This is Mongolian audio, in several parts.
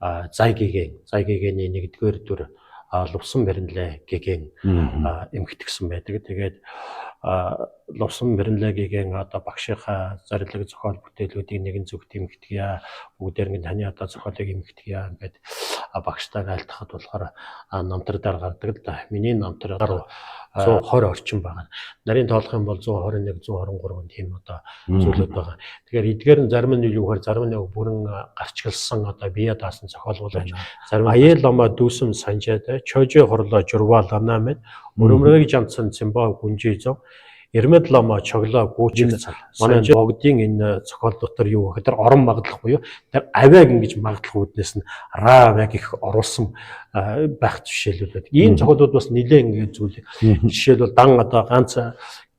Зайгийн нэгдүгээр дүр Лувсан Мэрэнлэ гэгийн эмхтгсэн байдаг. Тэгээд Лувсан Мэрэнлэ гэгийн одоо багшийнхаа зорилго зохиол бүтээлүүдийг нэгэн зүгт эмхтгэе, бүгдээр нь таны одоо зохиолыг эмхтгэе ингээд багштай айлтгахад болохоор намтар дээр гардаг л да. Миний намтар одоо 120 орчим байгаа. Нарийн тоолох юм бол 121, 123 тийм одоо зүйлүүд байгаа. Тэгэхээр эдгээр нь зарим нь юу гэхээр зарим нь бүрэн гарчгалсан одоо бие даасан зохиол болж зарим аяа лама дүүсэн санжаад чожи хорлоо журвал анамэд өрөмрөг жамцсан цэмбаа гүнжижөө Эрмэд лама чоглоо гүүчиг манай богдын энэ зохиол дотор юу гэхээр орон магадлах буюу тэр авиаг ингэж магадлах үүднээс нь раваг их оруулсан байх жишээлүүд. Ийм зохиолууд бас нэлээд ингэ зүйл. Жишээлбэл дан одоо ганц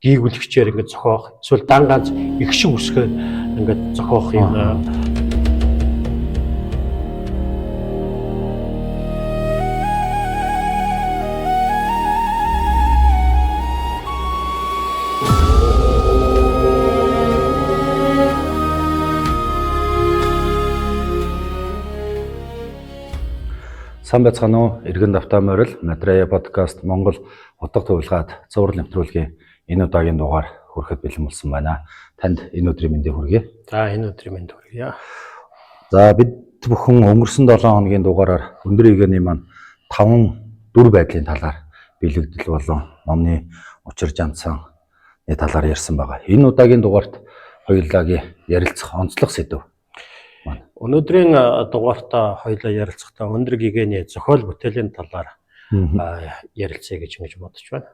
гүйгүүлэгчээр ингэ зохиох, эсвэл дан ганц их шиг үсгээр ингэ зохиох юм. Сайн байцгаана уу? Иргэн давтаа морил Мадрая подкаст Монгол утга төвлөгөөд зураг нэвтрүүлгийн энэ удаагийн дугаар хүрэхэд бэлэн болсон байна. Танд энэ өдрийн мэндийг хүргэе. За энэ өдрийн мэнд хүргье. За бид бүхэн өнгөрсөн 7 хоногийн дугаараар өндөр игээний маань 5 дүр байдлын талаар бэлэгдэл болон номны учир жанцсан талаар ярьсан байгаа. Энэ удаагийн дугаарт хоёулаагийн ярилцах онцлог сэдв. Өнөөдрийн дугаартаа хоёулаа ярилцахдаа өндөр гигэний зохиол бүтээлийн талаар ярилцъя гэж бодож байна.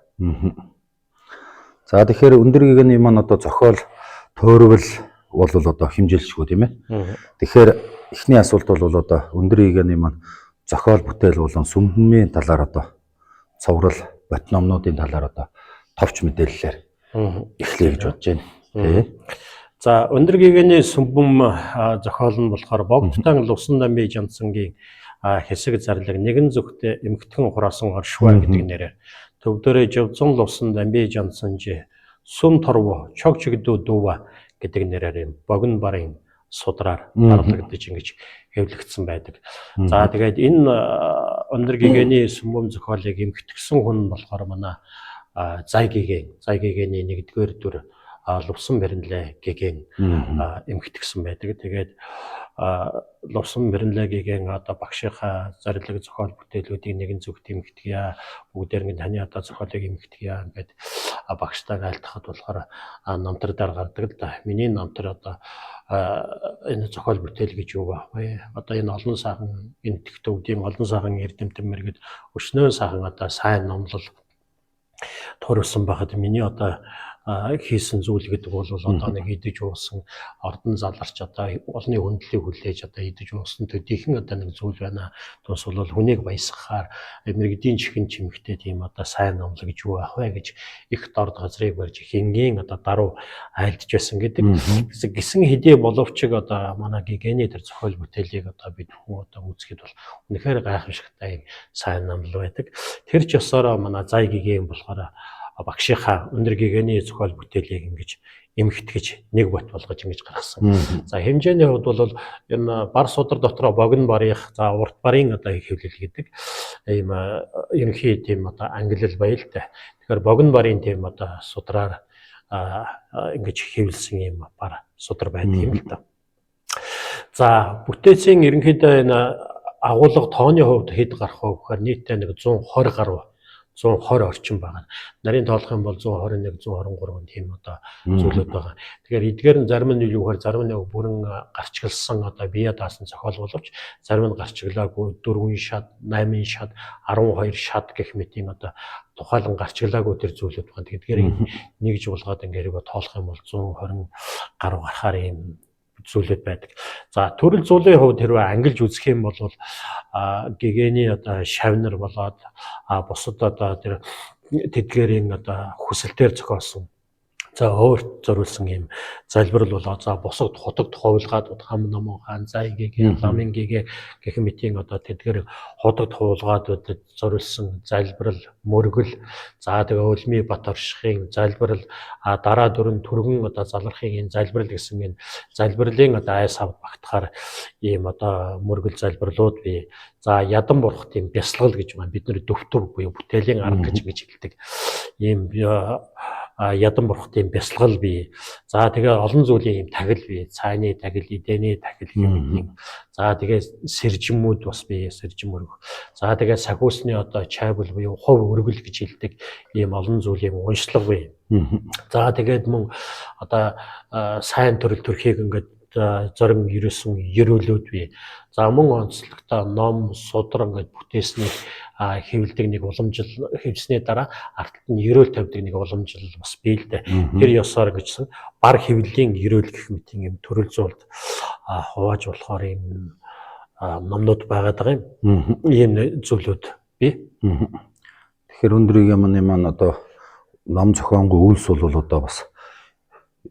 За тэгэхээр өндөр гигэний маань одоо зохиол төөрвөл бол одоо хэмжээлшгүй тийм ээ. Тэгэхээр эхний асуулт бол одоо өндөр гигэний маань зохиол бүтээл болон сүмбэмийн талаар одоо цоврал бот номнуудын талаар одоо товч мэдээллээр эхлэе гэж бодож байна. Тий. За өндөр гигэний сүмбэм зохиол нь болохоор богдтан Лувсан Дамби Жансангийн хэсэг зарлаг нэгэн зүгт эмхтэн хураасан оршваа гэдэг нэрээр төвдөрөө Жавзан Лувсан Дамби Жансанжи сүм торво чогчгдүү дүүва гэдэг нэрээр богино барын судраар дарлагдаж ингэж хэвлэгдсэн байдаг. За тэгээд энэ өндөр гигэний сүмбэм зохиолыг эмхтгсэн хүн болохоор манай Зайгийн нэгдүгээр дүр Лувсан Мэрэнлэ гэгийн эмхтгсэн байдаг. Тэгээд Лувсан Мэрэнлэ гэгийн одоо багшийнхаа зорилго зохиол бүтээлүүдийг нэгэн зүгт эмхтгэе, бүгдээр нь таны одоо зохиолыг эмхтгэе ингээд багштай айлтгахад болохоор намтар дээр гардаг л да. Миний намтар одоо энэ зохиол бүтээл гэж юу байх вэ? Одоо энэ олон сайхан энэ төвдийн олон сайхан эрдэмтэн мэргэд өчнөө сайхан одоо сайн номлол төрүүлсэн байхад миний одоо хийсэн зүйл гэдэг бол одоо нэг идэж уусан ордон заларч одоо олны хөндлөлийг хүлээж одоо идэж уусан төдийхөн одоо нэг зүйл байна. Тус бол хүнийг баясгахаар мэрэгдийн чихэн чимэгтэй тийм одоо сайн номлог гэж юу ах вэ гэж их дорд газрыг барьж хингийн одоо даруй айлдж байсан гэдэг. Гисэн хэдий боловчиг одоо манай гигэний тэр зохиол бүтээлийг одоо бид хүн одоо үзэхэд бол үнэхээр гайхамшигтай сайн номлол байдаг. Тэр ч ёсоор манай Зай гигийн болохоор багшийнхаа өндөр гигэний зохиол бүтээлийг ингэж эмхтгэж нэг бот болгож ингэж гаргасан. За хэмжээний хувьд бол энэ бар судар дотроо богино барих, за урт барын одоо хэвлэл гэдэг ийм ерөнхий тийм одоо ангилал байл та. Тэгэхээр богино барын тийм одоо судраар ингэж хэвлсэн ийм бар судар байдаг юм л да. За бүтээцийн ерөнхийдөө энэ агуулга тооны хувьд хэд гарах вэ гэхээр нийтдээ нэг 120 гаруй 120 орчим байгаа. Нарийн тоолох юм бол 121, 123 тийм одоо зүйлүүд байгаа. Тэгэхээр эдгээр нь зарим нь юу гэхээр зарим нь бүрэн гарчгалсан одоо бие даасан зохиол боловч зарим нь гарчглаагүй 4 шат, 8 шат, 12 шат гэх мэтийн одоо тухайлан гарчглаагүй тэр зүйлүүд байна. Тэгэхээр нэгж булгаад ингээд тоолох юм бол 120 гаруй гарахаар юм зүйлүүд байдаг. За төрөл зүйлийн хувьд хэрвээ ангилж үзэх юм бол гигэний одоо шавнар болоод бусад одоо тэр тэдгээрийн одоо хүсэлтээр зохиосон За өөрт зориулсан юм залбирал болоо за бусад хотогт хуулгаад хам номон хаан за игээгээ ламын гээгээ гэх мэтийн одоо тэдгээр хотогт хуулгаад зориулсан залбирал мөргөл за тэгээ өлмий бат оршихын залбирал дараа дөрөн түргэн одоо залрахын энэ залбирал гэсэн энэ залбирлын одоо айс авд багтахаар ийм одоо мөргөл залбирлууд бий. За ядан бурах тийм бясалгал гэж байна. Бид нэр дөвтөв буюу бүтээлийн арга гэж хэлдэг. Ийм ядан бурах тийм бясалгал бий. За тэгээ олон зүйлийн юм тагил бий. Цайны тагил, эдэний тагил юм. За тэгээ сэржимүүд бас бий, сэржим өргөх. За тэгээ сахиусны одоо чайбл буюу хувь өргөл гэж хэлдэг ийм олон зүйлийн уншлага бий. За тэгээд мөн одоо сайн төрөл төрхийг ингээд зорин ерөөсөн ерөөлүүд бий. За мөн онцлогтой ном, судар ингээд бүтээснийг хэвлдэг нэг уламжил хэвснээ дараа артд нь ерөөл тавьдаг нэг уламжил бас бий л дээ. Тэр ёсоор гэжсэн бар хэвлэлийн ерөөл гэх мэт юм төрөл зүйлд хувааж болохоор юм номнууд байгаад байгаа юм. Ийм зүйлүүд бий. Тэгэхээр өндрийг маань одоо ном зохионгүй үйлс бол одоо бас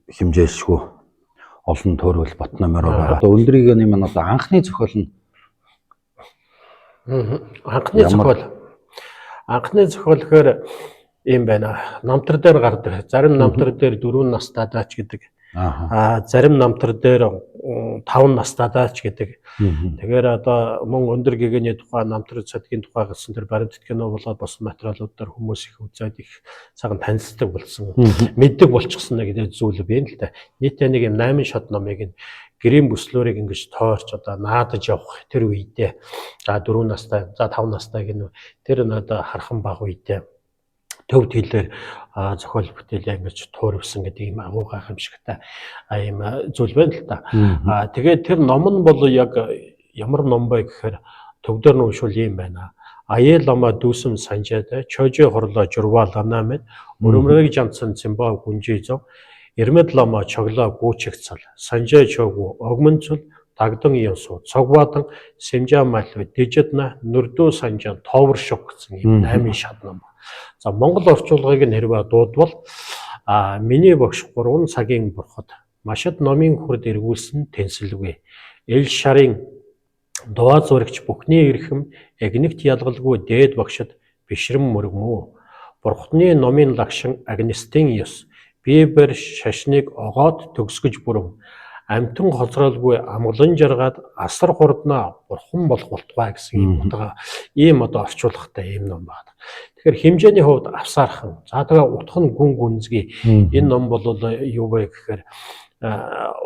хэмжээлшгүй олон төрөл бат номероо байгаа. Одоо өндрийг маань одоо анхны зохиол нь анхны зохиол гэхээр юм байна. Намтар дээр гардаг. Зарим намтар дээр 4 настайдаач гэдэг. Зарим намтар дээр 5 настайдаач гэдэг. Тэгэхээр одоо мөн өндөр гэгэний тухай намтар цадгийн тухай гэсэн тэр баримтат кино болоод бос материалууд дээр хүмүүс их үзээд их цагаан танилцдаг болсон. Мэддэг болчихсон нэг зүйл байна л да. Нийтээ нэг юм 8 шат номыг гэрийн бүслөөрийг ингэж тоорч одоо наадаж явах тэр үедээ за 4 настай за 5 настай гэнэ тэр надад хархан баг үедээ төвд хэлээр зохиол бүтээлээ ингэж туурвсан гэдэг юм агуу гайхамшигтай юм зүйл байна л да. Тэгээд тэр ном нь бол яг ямар ном бэ гэхээр төвдөр нь уншвал юм байна. Аял лама дүүсэм санжаад чожи хорлоо журвалана мэд өрөмрөг жанцсан цэмбаа гүнжийзо Ирмэд лама чоглоо гүүчигцэл санжаа чогу огмонцол тагдан ёсуу цогвадан сэмжаа малв дижидна нүрдүү санжаа тоовор шок гэсэн юм 8 шат ном. За Монгол орчуулгыг нь хэрвээ дуудвал миний багш 3 цагийн бурхад машид номын хүрд эргүүлсэн тэнцэлгүй эл шарын доо зурагч бүхний эрхэм эгнэгт ялгалгүй дээд багшид бишрэм мөргмөө бурхны номын лагшин агнистын ёс бибер шашныг огоод төгсгөж бүрэн амтан хоцролгүй амгалан жаргаад асар хурднаа бурхан болох болтугай гэсэн юм утга ийм одоо орчуулгатай ийм ном байна. Тэгэхээр хэмжээний хувьд авсаархан за тэгээ утга нь гүн гүнзгий энэ ном бол юу вэ гэхээр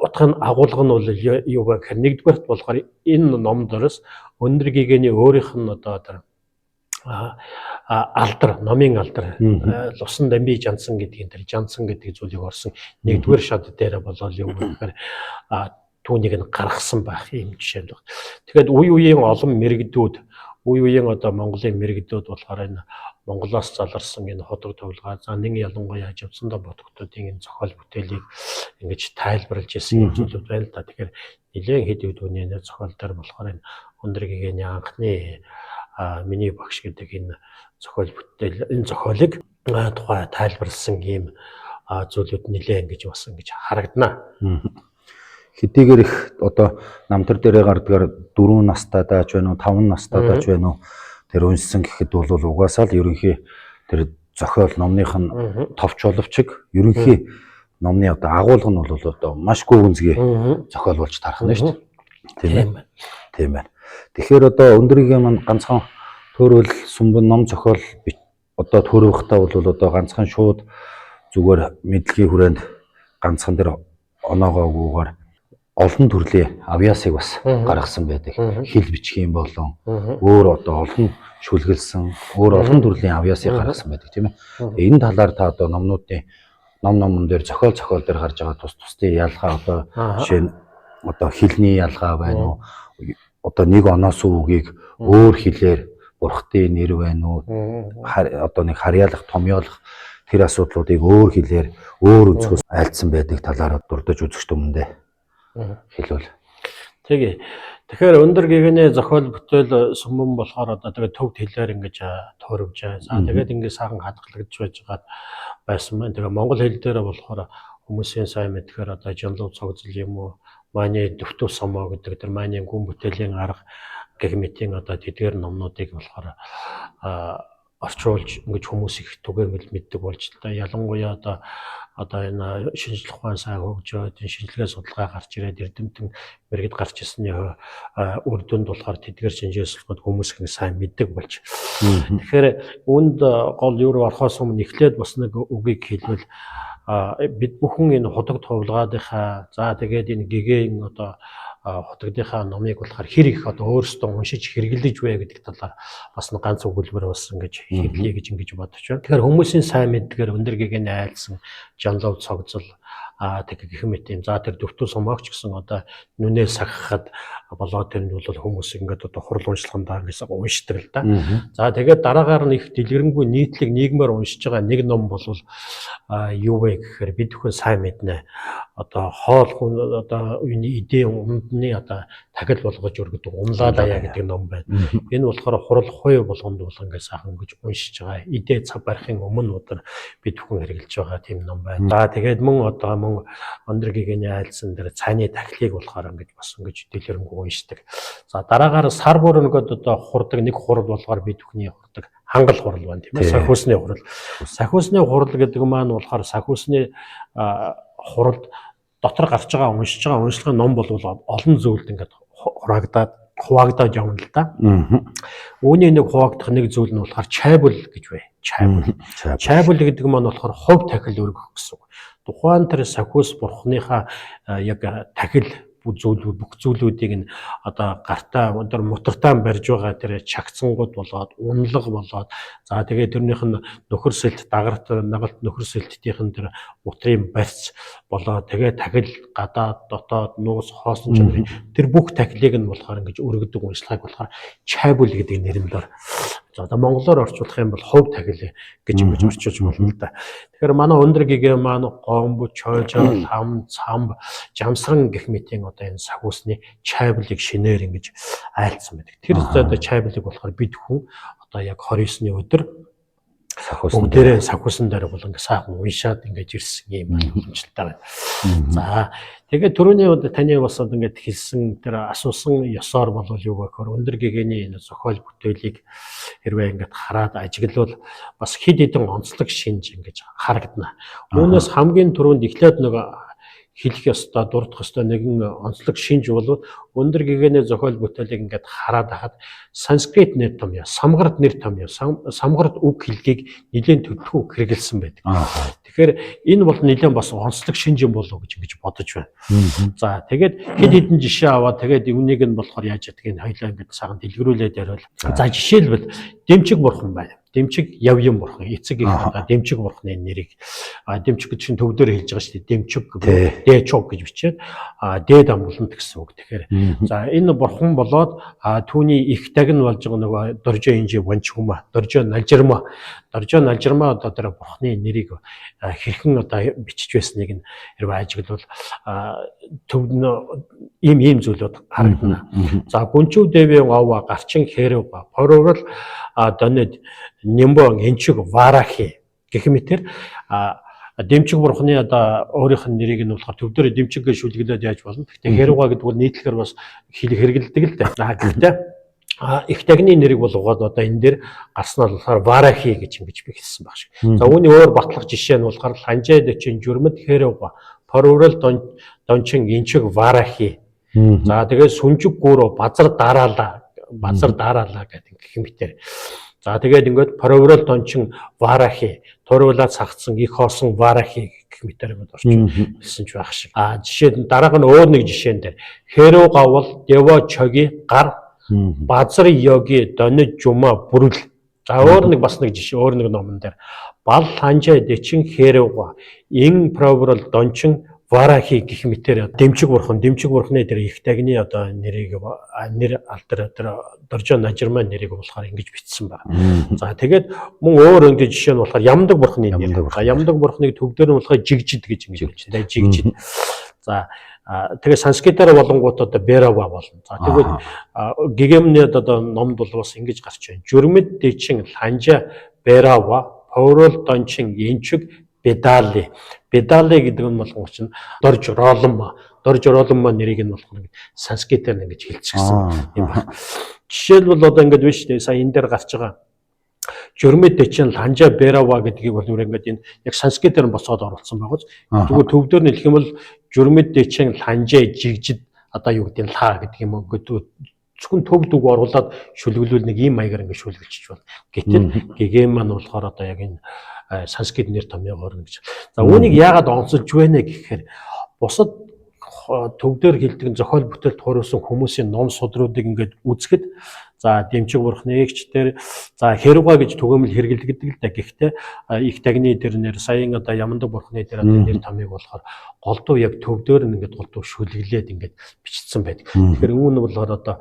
утга нь агуулга нь бол юу вэ гэхээр нэгдүгээрт болохоор энэ ном дээрс өндөр гэгэний өөрийнх нь одоо алдар номын алдар лусан дамби жансан гэдгийг тэр жансан гэдэг зүйлийг орсон нэгдүгээр шат дээр болол юу гэхээр түүнийг нь гаргасан байх юм жишээ байна. Тэгэхээр үе үеийн олон мэрэгдүүд үе үеийн одоо Монголын мэрэгдүүд болохоор энэ Монголоос заларсан энэ ходог төвлөгөө за нэг ялангуяа Живцсандаа бодготуудын энэ зохиол бүтээлийг ингэж тайлбарлаж ирсэн юм зүйлүүд байна л да. Тэгэхээр нэлээд хэд хэдүүний зохиол дээр болохоор энэ өндөр гэгэний анхны миний багш гэдэг энэ зохиол бүтээл энэ зохиолыг тухай тайлбарлсан ийм зүйлүүд нэлээд ингэж бас ингэж харагдана. Хэдийгээр их одоо намтар дээрээ гардгаар 4 настай дааж байна уу 5 настай дааж байна уу тэр уншсан гэхэд бол угаасаа л ерөнхий тэр зохиол номных нь товч боловчиг ерөнхий номны одоо агуулга нь бол одоо маш гүнзгий зохиол болж тархна шүү дээ. Тийм байна. Тэгэхээр одоо өндөрийн маань ганцхан төрөл сүмбэн ном зохиол одоо төрөвхтэй бол одоо ганцхан шууд зүгээр мэдлэгийн хүрээнд ганцхан тэр оноогоогүйгээр олон төрлийн авьяасыг бас гаргасан байдаг. Хил бичгийн болон өөр одоо олон шүлгэлсэн өөр олон төрлийн авьяасыг гаргасан байдаг тийм ээ. Энэ талаар та одоо номнуудын номон дээр зохиол дээр гарч байгаа тусдын ялгаа одоо жишээ нь одоо хилний ялгаа байна уу? Одоо нэг оноос үгийг өөр хэлээр бурхтын нэр байна уу? Одоо нэг харьяалах, томьёолох тэр асуудлуудыг өөр хэлээр өөр өнцгөөс айлдсан байдаг талаар дурдж үзэгч хүмүүндээ хэлвэл. Тэгээ. Тэгэхээр өндөр гэгэний зохиол бүтээл сүмэн болохоор одоо тэгээ төвд хэлээр ингэж туурвж байгаа. За тэгээд ингэ сайхан хадгалагдж байж байгаа байсан байна. Тэгээ монгол хэл дээр болохоор хүмүүсийн сайн мэдхээр одоо жанлуу цогцол юм уу, мааны дэвтүү сомоо гэдэг тэр мааны гүн бүтээлийн арга гэх мэтийн одоо тэдгээр номнуудыг болохоор орчуулж ингэж хүмүүс их түгээмэл мэддэг болж та ялангуяа одоо энэ шинжлэх ухаан сайн хөгжөөд энэ шинжилгээ судалгаа гарч ирээд эрдэмтэн мэрэгд гарч ирсний үр дүнд болохоор тэдгээр шинжээсэлгүүд хүмүүс их сайн мэддэг болж. Тэгэхээр үүнд гол юу руу орохоос өмнө эхлээд бас нэг үгийг хэлбэл бид бүхэн энэ худаг товлгаадынхаа за тэгээд энэ гэгээн одоо хотгодынхаа номыг болохоор хэр их одоо өөрсдөө уншиж хэрэглэж вэ гэдэг талаар бас нэг ганц өгүүлбэр бас ингэж хэлье гэж ингэж бодож байна. Тэгэхээр хүмүүсийн сайн мэдгээр өндөр гэгэний айлсан жанлуу цогцол тэг гэх мэт юм. За тэр дэвтүү сумаагч гэсэн одоо нүнээ сахахад болоод тэр нь бол хүмүүс ингээд одоо хурал уншлагандаа гэсэн уншдаг л да. За тэгээд дараагаар нь их дэлгэрэнгүй нийтлэг нийгмээр уншиж байгаа нэг ном бол юу вэ гэхээр бид бүхэн сайн мэднэ. Одоо хоол хүн одоо үений эдийн умдны одоо тахил болгож өргөдөг умлаа даяа гэдэг ном байна. Энэ болохоор хурал хуй болгонд бол ингээд сайхан гэж уншиж байгаа. Идэ цаг барихын өмнө өдөр бид бүхэн хэрэгжилж байгаа тийм ном байна. За тэгээд мөн өндөр гэгэний айлсан дээр цайны тахилыг болохоор ингэж бас ингэж дэлгэрэнгүй уншдаг. За дараагаар сар бүрнэгод одоо хурдаг нэг хурал болгоор бид бүхний хурдаг хангал хурал байна тийм ээ. Сахиусны хурал. Сахиусны хурал гэдэг маань болохоор сахиусны хуралд дотор гарч байгаа уншиж байгаа уншлагын ном бол олон зүйлд ингээд хуваагдаад явна л да. Үүний нэг хуваагдах нэг зүйл нь болохоор чайбул гэж бай. Чайбул гэдэг маань болохоор хувь тахил өргөх гэсэн үг. Тухайн тэр сахиус бурхныхаа яг тахил бүх зүйлүүдийг нь одоо гартаа өндөр мутартаа барьж байгаа тэр чагцсангууд болоод унлаг болоод за тэгээд тэрнийх нь нөхөрсөлт дагарт нагалт нөхөрсөлтийн тэр мутрын барьц болоод тэгээд тахил гадаад дотоод нуус хоосон чанарын тэр бүх тахилыг нь болохоор ингэж өргөдөг уншлагыг болохоор чайбул гэдэг нэрнээр за одоо монголоор орчуулах юм бол хувь тахил гэж ингэж орчуулж болно л да. Тэгэхээр манай өндөр гэгээ маань гомбо, чойжоо, хам, цамб, жамсран гэх мэтийн одоо энэ сахиусны чайбулыг шинээр ингэж айлцсан байдаг. Тэр одоо чайбулыг болохоор бид хүн одоо яг 29-ны өдөр бүгдээрээ сахиусан дээр бол ингээ сайхан уншаад ингэж ирсэн юм боломжтой байна. За тэгээд түрүүний таны бас ингээд хэлсэн тэр асуусан ёсоор бол юу гэхээр өндөр гэгэний энэ зохиол бүтээлийг хэрвээ ингээд хараад ажиглавал бас хэд хэдэн онцлог шинж ингэж харагдана. Үүнээс хамгийн түрүүнд эхлээд нэг хэлэх ёстой, дурдах ёстой нэгэн онцлог шинж бол өндөр гэгэний зохиол бүтээлийг ингээд хараад хахад санскрит нэр томьёо, самгарт нэр томьёо, самгарт үг хэлгийг нэлээд төлөвлөгөө хэрэгэлсэн байдаг. Тэгэхээр энэ бол нэлээд бас онцлог шинж юм болов гэж ингэж бодож байна. За тэгээд хэд хэдэн жишээ аваад тэгээд үүнийг нь болохоор яаж ядгийг хоёлаа ингээд сайхан дэлгэрүүлээд яриад. За жишээлбэл дэмчиг бурхан байна. Дэмчиг явьян бурхан, эцэг их одоо дэмчиг бурханы нэрийг дэмчиг гэж чинь төвдөр хэлж байгаа шүү дээ. Дэмчиг дээчог гэж бичээд дээд амгалант гэсэн үг. Тэгэхээр за энэ бурхан болоод түүний их таг нь болж байгаа нөгөө доржо инжи ванчгума, доржо налжирма одоо тэр бурханы нэрийг хэрхэн одоо бичиж байсныг нь хэрвээ ажиглавал төвд ийм зүйлүүд харагдана. За гүнчүү дэвэн ова гарчин хэрэва поророл донед Нимбон энчиг варахи гэх мэтэр дэмчиг бурхны одоо өөрийнх нь нэрийг нь болохоор төвдөр дэмчиг гэж шүлгэлээд яаж болно. Гэхдээ хэруга гэдэг бол нийтлэхээр бас хэрэгэлдэг л дээ. Гэхдээ их тагны нэрийг бол угаад одоо энэ дээр гарснаа болохоор варахи гэж ингэж би хэлсэн баг шиг. За үүний өөр батлах жишээ нь болохоор ланжайд чин журмэд хэруга поророл дончин энчиг варахи. За тэгээд сүнжиг гүрөө базар дараалаа гэдэг гэх мэтэр. За тэгээд ингээд проврол дончин варахи туруулаад сагцсан их хоосон варахи гэх мэтэр орчин хэлсэн ч байх шиг. Жишээ нь дарааг нь өөр нэг жишээн дээр хэрүү гавал дева чоги гар базар йоги донид жума бүрэл. За өөр нэг бас нэг жишээ өөр нэг номон дээр бал ханжаа дэчин хэрүүга ин проврол дончин варахи гэх мэтэр дэмчиг бурхан дээр их тагны одоо нэр алтер доржо нажирмаа нэрийг болохоор ингэж бичсэн байна. За тэгээд мөн өөр нэг жишээ нь болохоор ямдаг бурханы нэр. Ямдаг бурханыг төвдөр нь болохоор жигжид гэж ингэж хэлж байна. Жигжид. За тэгээ санскритээр болонгууд одоо Берава болно. За тэгвэл гигемнэд одоо номд бол бас ингэж гарч байна. Журмэд дэчин ланжа Берава, Паурол дончин Янчиг Бедали. Бедали гэдэг нь болгон чинь дор жороолон маань нэрийг нь болгон санскритээр ингэж хэлчихсэн юм байна. Жишээлбэл одоо ингэж биш үү? Сая энэ дээр гарч байгаа Журмэд дэчин ланжа Берава гэдгийг бол ингээд энэ яг санскритээр нь босоод оруулсан байгаа. Тэгвэл төвдөр нь хэлэх юм бол Журмэд дэчин ланжа жигжид одоо юу гэдэг нь лаа гэдэг юм уу гэдэг зөвхөн төв дүг оруулаад шүлгэлүүл нэг ийм маягаар ингээд шүлгэлчих байна. Гэтэл гэгэн маань болохоор одоо яг энэ санскрит нэр томьёогоор гэж. За үүнийг яагаад онцолж байна гэхээр бусад төвдөр хэлдэг зохиол бүтээлд хуурсан хүмүүсийн ном судруудыг ингээд үзэхэд за Дэмчиг бурхны эгчтэр за Херува гэж түгээмэл хэрэглэдэг л да. Гэхдээ их тагны дэрнэр саяын одоо Ямандаг бурхны дээр одоо нэр томьёог болохоор голдуу яг төвдөр нь ингээд голдуу шүлгэлээд ингээд бичсэн байдаг. Тэгэхээр үүн болохоор одоо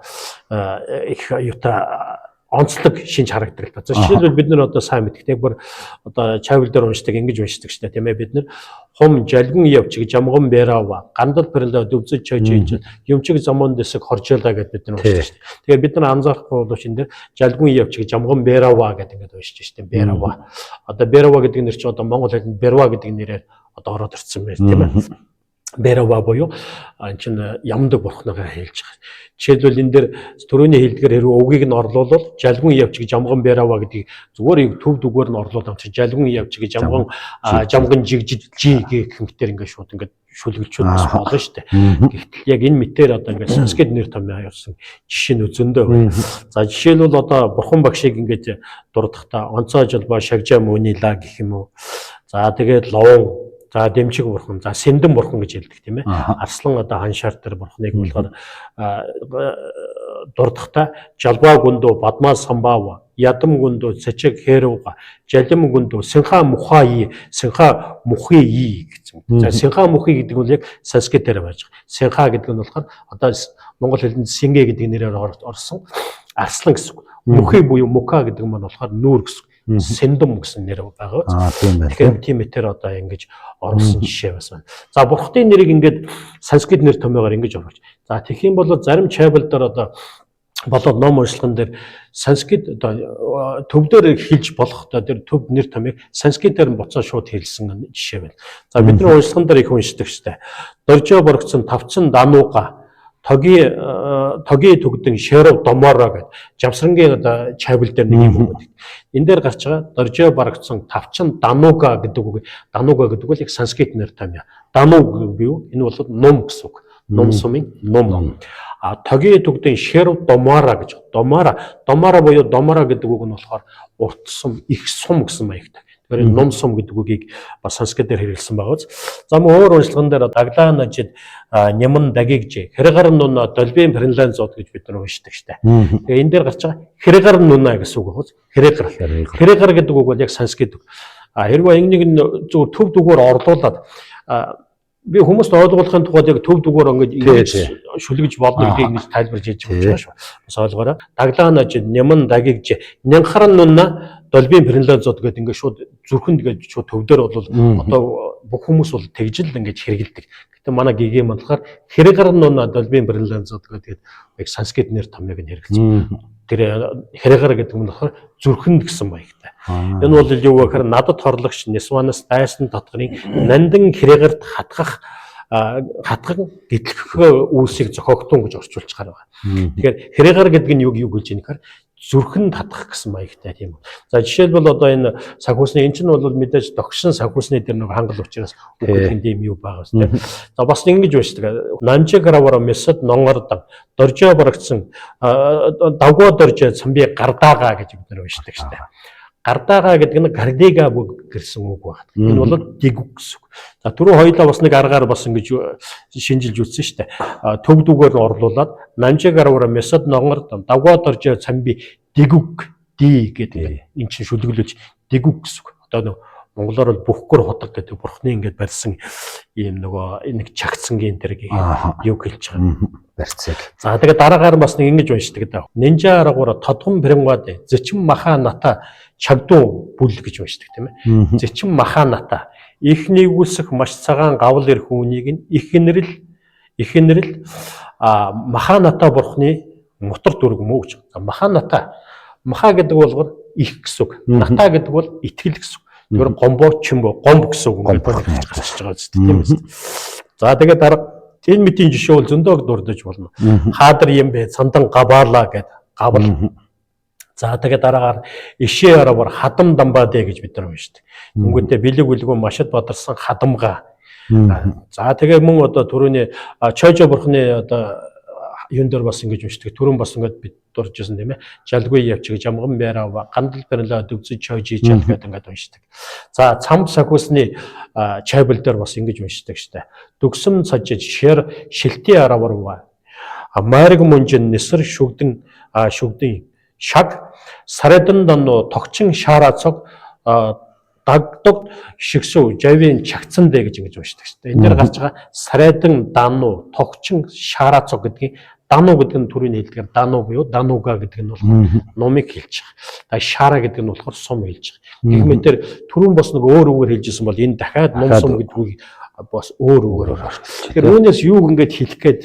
их юутай онцлог шинж харагддаг л ба. За жишээлбэл бид нар одоо сайн мэддэг. Бүр одоо чавл дээр уншдаг ингэж уншдаг шүү дээ, тийм ээ. Бид нар хум жалгун явчиг жамгон Берава гандал пэрлэ дөвзөж чойж юмчиг замон дэсэг хоржоолаа гэдээ бид нар уншдаг шүү дээ. Тэгэхээр бид нар анзаарахгүй бол шинээр жалгун явчиг жамгон Берава гэдэг ингэж уншиж шүү дээ. Берава. Одоо Берава гэдэг нэр чинь одоо монгол хэлэнд Берва гэдэг нэрээр одоо ороод ирсэн байна, тийм ээ. Берава буюу энэ чинь Ямандаг бурхныгаа хэлж байгаа. Жишээлбэл энэ дээр түрүүний хэлдгээр хэрвээ үгийг нь орлуулвал жалгун явчиг жамган Берава гэдгийг зүгээр төв дүгээр нь орлуулсан чинь жалгун явчиг жамган жигжиж гэх хэмтээр ингээд шууд ингээд шүлгэлчүүд бас болно шүү дээ. Гэхдээ яг энэ мэтээр одоо ингээд санскрит нэр томьёо явуулсан жишээ нь зөндөө байна. За жишээлбэл одоо бурхан багшийг ингээд дурдахдаа онцоо жолбоо шагжаа мөнила гэх юм уу. За тэгээд ловон за Дэмчиг бурхан, за Сэндэн бурхан гэж хэлдэг тийм ээ. Арслан одоо ханшаар тэр бурхныг болохоор дурдахдаа жалбаа гүндөө бадмаа самбава, ядам гүндөө цэчэг хэрвга, жалим гүндөө синха мухаи гэсэн. За синха мухи гэдэг нь яг санскритээр байж байгаа. Синха гэдэг нь болохоор одоо монгол хэлэнд сингэ гэдэг нэрээр орсон арслан гэсэн. Мухи буюу мука гэдэг нь болохоор нүүр гэсэн. Сэндэн гэсэн нэр байгаа. Тэгэхээр тийм мэтэр одоо ингэж оруулсан жишээ бас байна. За бурхтын нэрийг ингээд санскрит нэр томьёогоор ингэж оруулж. За тэгэх юм бол зарим чайвал дээр одоо болоод ном уншлаган дээр санскрит одоо төвдөр хэлж болох одоо тэр төв нэр томьёог санскритээр нь буцаа шууд хэлсэн жишээ байна. За бидний уншлаган дээр их уншдаг штэ. Доржоо боргоцсон тавцсан данууга тоги төгдөн шэрв домоороо гэд жавсрангийн одоо чайвал дээр нэг юм байдаг. Энэ дээр гарч байгаа доржоо барагдсан тавчин данууга гэдэг үг. Данууга гэдэг бол их санскрит нэр томьёо. Данууг буюу энэ бол ном гэсэн үг. Ном сумын ном. Тоги төгдөн шэрв домоороо гэж. Домоороо буюу домоороо гэдэг үг нь болохоор урт сум, их сум гэсэн маягтай. Тэгэхээр ном сум гэдэг үгийг бас санскритээр хэрэглэсэн байгаа. За мөн өөр уншлаган дээр даглаанажид няман дагигж хэрэгар нуна долбин Финланд зод гэж бид нар уншдаг штэ. Тэгээ энэ дээр гарч байгаа хэрэгар нуна гэсэн үг байна. Хэрэгар гэдэг үг бол яг санскрит үг. Хэрвээ энийг зөв төв дүгээр орлуулад би хүмүүст ойлгуулахын тулд яг төв дүгээр ингэж шүлгэж болно гэдгийг нэг тайлбарж хийж байгаа шүү. Бас ойлгоорой. Даглаанажид няман дагигж нянхаран нуна долбин Финланд зод гэдэг ингээд шууд зүрхэнд ингээд шууд төвдөр бол одоо бүх хүмүүс бол тэгжил ингээд хэрэгэлдэг. Гэтэ манай гигэм болохоор хэрэгар нуна долбин Финланд зод гэдэг яг санскрит нэр томьёог нь хэрэгэлсэн. Тэр хэрэгар гэдэг нь болохоор зүрхэнд гэсэн маягтай. Энэ бол юу гэхээр надад хорлогч Нисванаас дайсан татгын нандан хэрэгарт хатган гэтлэх үүсийг зохиогтун гэж орчуулж байгаа. Тэгэхээр хэрэгар гэдэг нь юу гэж юм гэхээр зүрхэнд хатгах гэсэн маягтай тийм үү. За жишээлбэл одоо энэ санхүүсний эн чинь бол мэдээж догшин санхүүсний дээр нэг хангал учраас үгүйхэн юм юу байгаа шүү дээ. За бас ингэж уншдаг. Нанчагравара месад нонгордан доржоо барагдсан давгоо доржоо цамби гардага гэж бид нар уншдаг шүү дээ. Гардага гэдэг нь гардига гэсэн үг байна. Энэ бол дэгүг гэсэн үг. За түрүү хоёулаа бас нэг аргаар бас ингэж шинжилж үзсэн шүү дээ. Төв дүгээр нь орлуулад Нанчагаравра месад нонгордан давгоо доржоо цамби дэгүг ди гэдэг энэ чинь шүлгэлж дэгүг гэсэн үг. Одоо монголоор бол бүхгөр худаг гэдэг бурхны ингээд барьсан ийм нөгөө нэг чагцангийн тэрэг юу хэлж байгаа. Барьцаг. За тэгээд дараагаар бас нэг ингэж уншдаг даа. Нинжа аргуура тодгон брэнгвад зэчин маха ната чавдуу бүл гэж уншдаг тийм ээ. Зэчин маха ната их нийгүүлсэх маш цагаан гавл ирэх үүнийг нь ихэнэрл Маханата бурхны мотор дүрэг мөө гэж. Маханата гэдэг бол их гэсэн үг. Ната гэдэг бол итгэл гэсэн үг. Тэр гомбо чимбо гомб гэсэн үг гарч байгаа зү тийм ээ. За тэгээд дараа энэ мэдийн жишээ бол зөндөөг дурдж болно. Хаадар юм бэ, сандан габаала гэдэг гавл. За тэгээд дараагаар ишээ аравар хадам дамбаадэ гэж бид нар байна шүү дээ. Тэнгүүтээ бэлэг үлгөө машид бадарсан хадамга. За тэгээ мөн одоо түрүүний Чойжо бурхны одоо юун дээр бас ингэж уншдаг. Түрүүн бас ингэж бид дуржсэн тийм ээ. Жалгүй явч гэж амган байраа гандал бэрлээ дөвцөж чойжиж чад гэдэг ингэж уншдаг. За цам сахусны чайбл дээр бас ингэж уншдаг штэ. Дүгсэм цажиж шэр шилтий аравар майраг мунжин нэсэр шүгдэн шаг сарадан данно тогчин шаарацог дагдог шигсүү жавийн чагцсан дээ гэж ингэж уншдаг шүү дээ. Энэ дээр гарч байгаа сарадан данно тогчин шаарацог гэдгийг дану гэдэг нь түрүүний хэлдгээр дану буюу дануга гэдэг нь бол номыг хэлж байгаа. Шара гэдэг нь болохоор сум хэлж байгаа. Гэхдээ түрүүн бас нэг өөр үгээр хэлжсэн бол энэ дахиад ном сум гэдгийг бас өөр үгээр орчуулж. Тэгэхээр үүнээс юу ингэж хэлэх гээд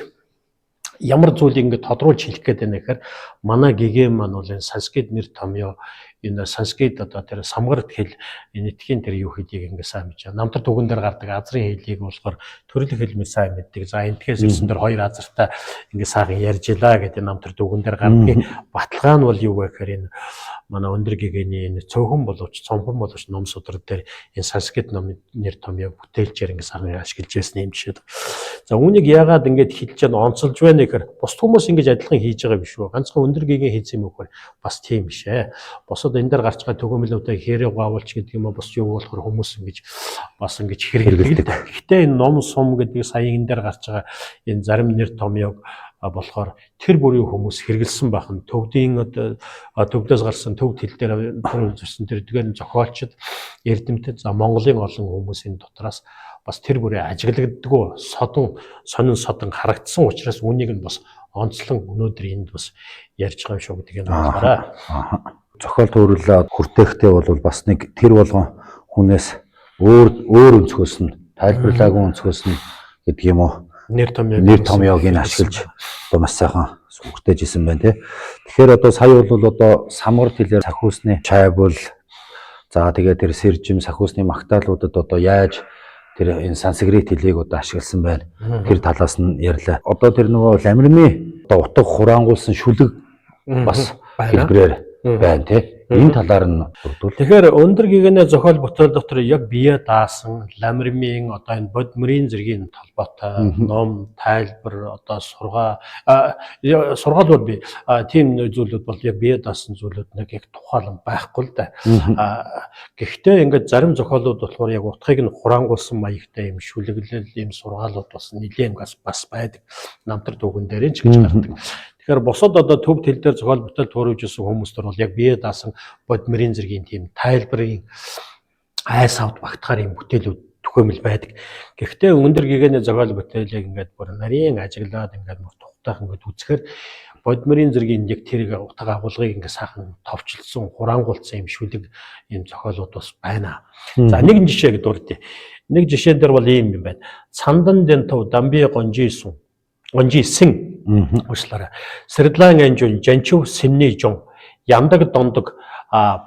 ямар зүйлийг ингэж тодруулж хэлэх гээд байна гэхээр манай гэгээ маань бол энэ санскрит нэр томьёо энэ санскрит одоо тэр самгарт хэл нэтхийн тэр юу хэлийг ингэ сайн мэдж байгаа. Намтар түгэн дээр гардаг азрын хэлийг болохоор төрөлх хэлмээ сайн мэддэг. За энтгэхээс ирсэн дээр хоёр азартай ингэ сайхан ярьж илаа гэдэг намтар түгэн дээр гардаг. Баталгаа нь бол юу вэ гэхээр энэ манай өндөр гэгээний энэ цөөхөн боловч цомхон боловч ном судар дээр энэ санскрит номын нэр томьёо бүтээлчээр ингэ сайхан ашиглаж байсан юм жишээ. За үүнийг яагаад ингэж хэлж байгаа онцолж байна гэхээр бус хүмүүс ингэж адилхан хийж байгаа биш үү? Ганцхан өндөр гэгээ хийсэн юм уу? Бас тийм биш ээ. Босод энэ дээр гарч байгаа төгөөмлөдөө хэрэг гавуулч гэдэг юм уу? Бос юу болохоор хүмүүс ингэж бас ингэж хэрэглэдэг. Гэхдээ энэ ном сум гэдэг сая энэ дээр гарч байгаа энэ зарим нэр томьёог болохоор тэр бүрийн хүмүүс хэрэгэлсэн бахан төвдийн одоо төвдөөс гарсан төвд хэл дээр төрсөн тэр дгээр зохиолчд эрдэмтэд за Монголын олон хүмүүсийн дотроос бас тэр бүрээ ажиглагддаггүй сонин содон харагдсан учраас үнийг нь бас онцлон өнөөдөр энд бас ярьж байгаа юм шүү гэдгийг нь ойлгоорой. Зохиол төвөрлөө хүртээхдээ бол бас нэг тэр болгон хүнээс өөр өнцгөөс нь тайлбарлаагүй өнцгөөс нь гэдэг юм уу? Нэр томьёог нь ашиглаж одоо маш сайхан сүртэж исэн байна тий. Тэгэхээр одоо сая бол одоо самгарт хэлээр сахиусны чайбл за тэгээд тэр сэржим сахиусны магтаалуудад одоо яаж тэр энэ санскрит хэлийг одоо ашигласан байна. Тэр талаас нь ярьлаа. Одоо тэр нөгөө ламирми одоо утга хураангуулсан шүлэг бас хэлбэрээр байна тий. Энэ талаар нь бүрдүүл. Тэгэхээр өндөр гэгээнэ зохиол бүтээл дотор яг бие даасан ламирмийн одоо энэ бодмөрийн зэргийн толботой ном тайлбар одоо сургаалууд би тийм зүйлүүд бол яг бие даасан зүйлүүд нэг яг тухайлан байхгүй л да. Гэхдээ ингээд зарим зохиолууд болохоор яг утгыг нь хураангуулсан маягтай юм шүлэглэл юм сургаалууд бас нэлээд бас байдаг. Намтар дүүгэн дээр ч гэж гардаг. Тэгэхээр босод одоо төвд хэл дээр зохиол бүтээл туурвж ирсэн хүмүүс төр бол яг бие даасан бодмөрийн зэргийн тийм тайлбарын айс авд багтахаар юм бүтээлүүд төхөмөл байдаг. Гэхдээ өндөр гэгэний зохиол бүтээлийг ингээд бүр нарийн ажиглаад ингээд мөр тухтайх ингээд үзэхээр бодмөрийн зэргийн яг тэрийг утга агуулгыг ингээд сайхан товчлсон, хураангуулсан юм шүлэг юм зохиолууд бас байна. За нэг жишээ дурдъя. Нэг жишээн дээр бол ийм юм байна. Цандан дэнтов дамби гонжисэн уучлаарай. Сэрдлан анжун жанчив сэмний жун яндаг дондог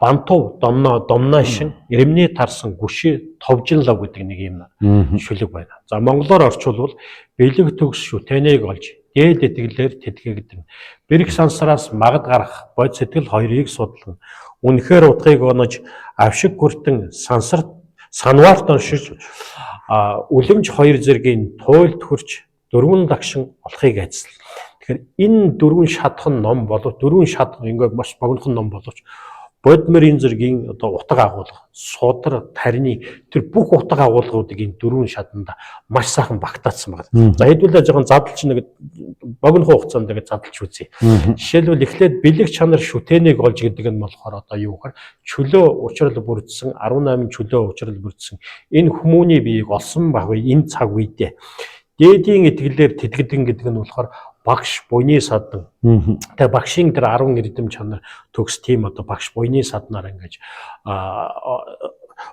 бантов домнаашин ирэмний тарсан гүши товжинлав гэдэг нэг юм шүлэг байна. За монголоор орчуулвал бэлэг төгс шүтэнэг олж дээд итгэлээр тэтгэгдэн бэрх сансараас магад гарах бод сэтгэл хоёрыг судлан үнэхээр утгыг онож авшиг хүртэн сансарт санваарт оншиж үлэмж хоёр зэргийн туйлд хүрч дөрвөн дагшин олохыг айцлаа. Тэгэхээр энэ дөрвөн шатхан ном болов дөрвөн шатхан ингээд маш богинохон ном боловч бодмөрийн зэргийн одоо утга агуулга, судар, тарины тэр бүх утга агуулгуудыг энэ дөрвөн шатанда маш сайхан багтаацсан байна. За хэдүүлээ жоохон задлж нэг богино хугацаанд ингээд задлж үзье. Жишээлбэл эхлээд бэлэг чанар шүтэнийг олж гэдэг нь болохоор одоо юу гэхээр чөлөө учрал бүрдсэн 18 чөлөө учрал бүрдсэн энэ хүмүүний биеийг олсон баг энэ цаг үедээ дээдийн итгэлээр тэтгэдэн гэдэг нь болохоор багш буйны садан. Тэр багшийн тэр 10 эрдэм чанар төгс тийм одоо багш буйны саднаар ингэж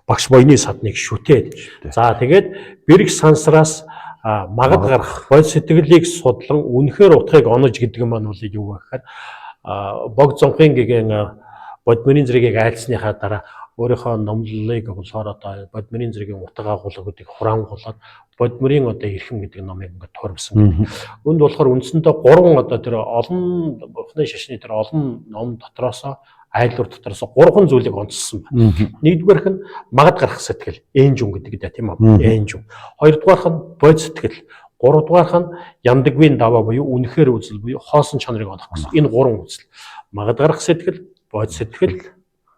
багш боёны садныг шүтээд. За тэгээд бэрх сансраас магад гарах бодит сэтгэлийг судлан үнэхээр утгыг онож гэдэг юм маань бол юу вэ гэхээр бог зонхын гэгэн бодмирийн зэрэгийг айлсныхаа дараа өөрийнхөө номлолыг болохоор одоо бодмирийн зэрэгийн утга агуулгуудыг хураангуулад бодмирийн одоо эрхэм гэдэг номыг ингээд турвсан гэдэг. Үүнд болохоор үндсэндээ 3 одоо тэр олон бурхны шашны тэр олон ном дотроосоо айлуур дотроос 3 зүйлийг онцлсон байна. Нэгдүгээрх нь магад гарах сэтгэл, энжүн гэдэг дээ тийм үү? Энжүн. Хоёрдугаарх нь бод сэтгэл, гуравдугаарх нь яндагвийн даваа буюу үнэхээр үзэл буюу хоосон чанарыг олох гэсэн. Энэ 3 үзэл. Магад гарах сэтгэл, бод сэтгэл,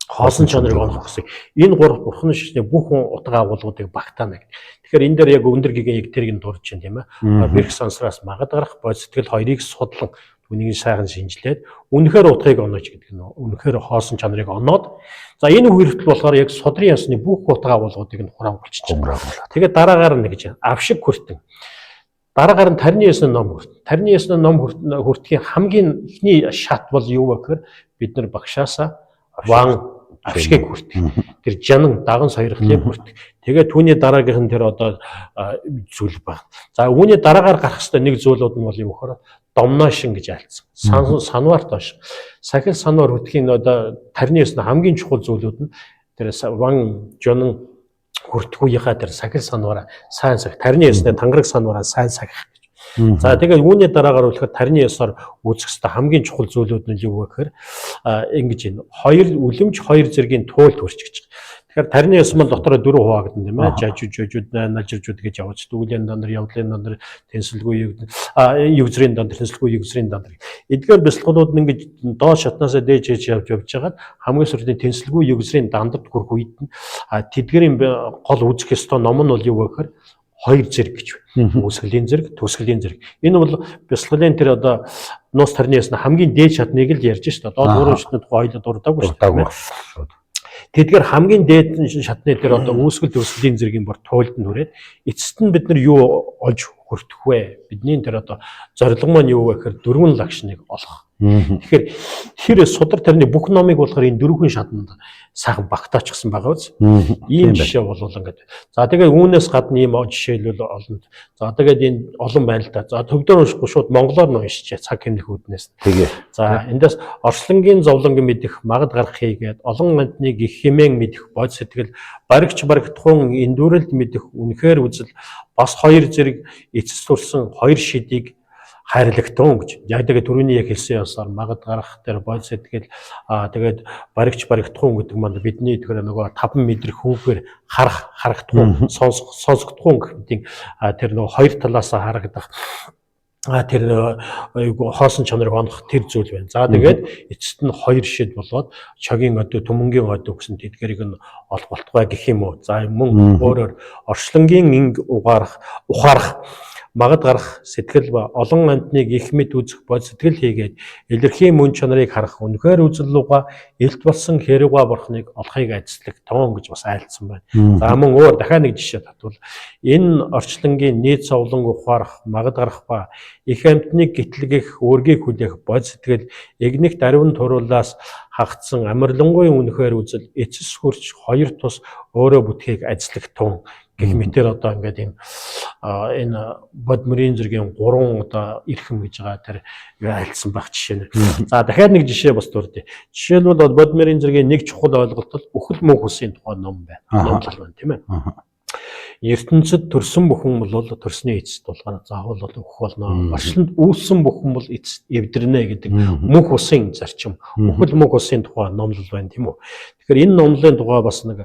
хоосон чанарыг олох гэсэн. Энэ 3 бурхны шашны бүх утга агуулгуудыг багтаана гэдэг. Тэгэхээр энэ дээр яг өндөр гэгийн яг тэрийг нь дурж байна тийм ээ. Бэрх сансраас магад гарах, бод сэтгэл хоёрыг судлан үнийг сайхан шинжилээд үнэхээр утгыг оноож гэдэг нь үнэхээр хоосон чанарыг оноод за энэ хүртэл болохоор яг содрын ясны бүх утга агуулгуудыг нь хураангуулчих. Тэгээд дараагаар нь гэж авшиг хүртэн. Дараагаар нь тарины ясны ном хүртэн. Тарины ясны ном хүртгийн хамгийн ихний шат бол юу вэ гэхээр бид нар багшаасаа ван авшиг хүртэн. Тэр жанан даган сойрхлыг хүртэн. Тэгээд түүний дараагийнх нь тэр одоо зүйл баг. За үүний дараагаар гарах хэвээр нэг зүйлүүд нь бол юу гэхээр домношин гэж айлцсан. Санвар доош. Сахил санвар хүртгийн одоо тарины ясны хамгийн чухал зүйлүүд нь тэр ван жонон хүртгүүийнхаа тэр сахил санвараа сайн сах, тарины ясны тангараг санвараа сайн сахих гэж. За тэгээд үүний дараагаар үлэхээр тарины ясаар үүсэх хэвээр хамгийн чухал зүйлүүд нь юу вэ гэхээр ингэж энэ хоёр үлэмж хоёр зэргийн туул төрчих. Тэгэхээр тарины яс мал дотороо 4 хуваагдсан тийм ээ. Жажууд, налжиржууд гэж явж дүүлэн дандар, явдлын дандар, тэнцэлгүй югзрийн дандар, тэнцэлгүй югзрийн дандар. Эдгээр бясалгалууд нь ингэж доош шатнаасаа дээж явж байгаад хамгийн сүүлийн тэнцэлгүй югзрийн дандад хүрэх үед нь тэдгэрийн гол үзэх ёстой ном нь бол юу вэ гэхээр хоёр зэрэг гэж байна. Үсгэлийн зэрэг, төсгөлийн зэрэг. Энэ бол бясалгалын тэр одоо нуус тарины ясны хамгийн дээд шатныг л ярьж шүү дээ. Доод 3 шатны тухай хоёулаа дурдаагүй шүү дээ. Тэдгээр хамгийн дээд шатны тэр одоо үүсгэл төслийн зэргийн бор туйлд нь хүрээд эцэст нь бид нар юу олж хүртэх вэ? Бидний тэр одоо зорилго маань юу вэ гэхээр 4 лагшныг олох. Тэгэхээр тэр судар тарины бүх номыг болохоор энэ 4 шатанд сайхан багтаачихсан байгаа үз. Ийм жишээ болвол ингээд. За тэгээд үүнээс гадна ийм жишээлбэл олон. За тэгээд энэ олон байна л да. За төгдөр уншихгүй шууд монголоор нь уншичээ цаг хэмнэх үүднээс. Тэгээ. За эндээс орчлонгийн зовлонг мэдэх, магад гарах хийгээд олон амтныг их хэмээн мэдэх, бод сэтгэл, баригч баригдхуун эндүрэлд мэдэх, үнэхээр үзэл бас хоёр зэрэг эцэс төрсэн хоёр шидийг хайрлагтун гэж. Яг тэгээд түрүүний яг хэлсэн ясаар магад гарах тэр бод сэтгэл тэгээд баригч баригдхуун гэдэг маань бидний тэгэхээр нөгөө 5 мэдрэх хүүгээр харагдхуун сонсогдхуун гэдэг тэр нөгөө хоёр талаасаа харагдах тэр хоосон чанарыг онох тэр зүйл байна. За тэгээд эцэст нь хоёр шид болоод чогийн өдөө төмөнгийн өдөө гэсэн тэдгэрийг нь олох болтугай гэх юм уу. За мөн өөрөөр орчлонгийн инг ухаарах магад гарах сэтгэл ба олон амтныг их мэд үзэх бод сэтгэл хийгээд илэрхий мөн чанарыг харах үнэхээр үзэл руугаа элт болсон хэрүүга бурхныг олохыг ажислах тоон гэж бас айлцсан байна. За мөн өөр дахиад нэг жишээ татвал энэ орчлонгийн нийт зовлон ухаарах магад гарах ба их амтныг гитлгэх өөргийг хүлээх бод сэтгэл эгнэх дарвин туруулаас хагцсан амарлингуй үнэхээр үзэл эцэс хүрч хоёр тус өөрөө бүтгэхийг ажислах тун гэх мэтэр одоо ингээд ийм энэ бодмөрийн зэргийн 3 одоо эрхэм гэж байгаа тэр айлцсан байх жишээ нэ. За дахиад нэг жишээ бас дурдъя. Жишээлбэл бодмөрийн зэргийн нэг чухал ойлголт бол үхэл мөнх усын тухай ном байна. Номлол байна тийм ээ. ертөнцид төрсөн бүхэн бол төрсний эцэст болгоо заавал бол өгөх болно. Орчлонд үүссэн бүхэн бол эцэст эвдэрнэ гэдэг мөнх усын зарчим. Үхэл мөнх усын тухай номлол байна тийм үү. Тэгэхээр энэ номлолын тухай бас нэг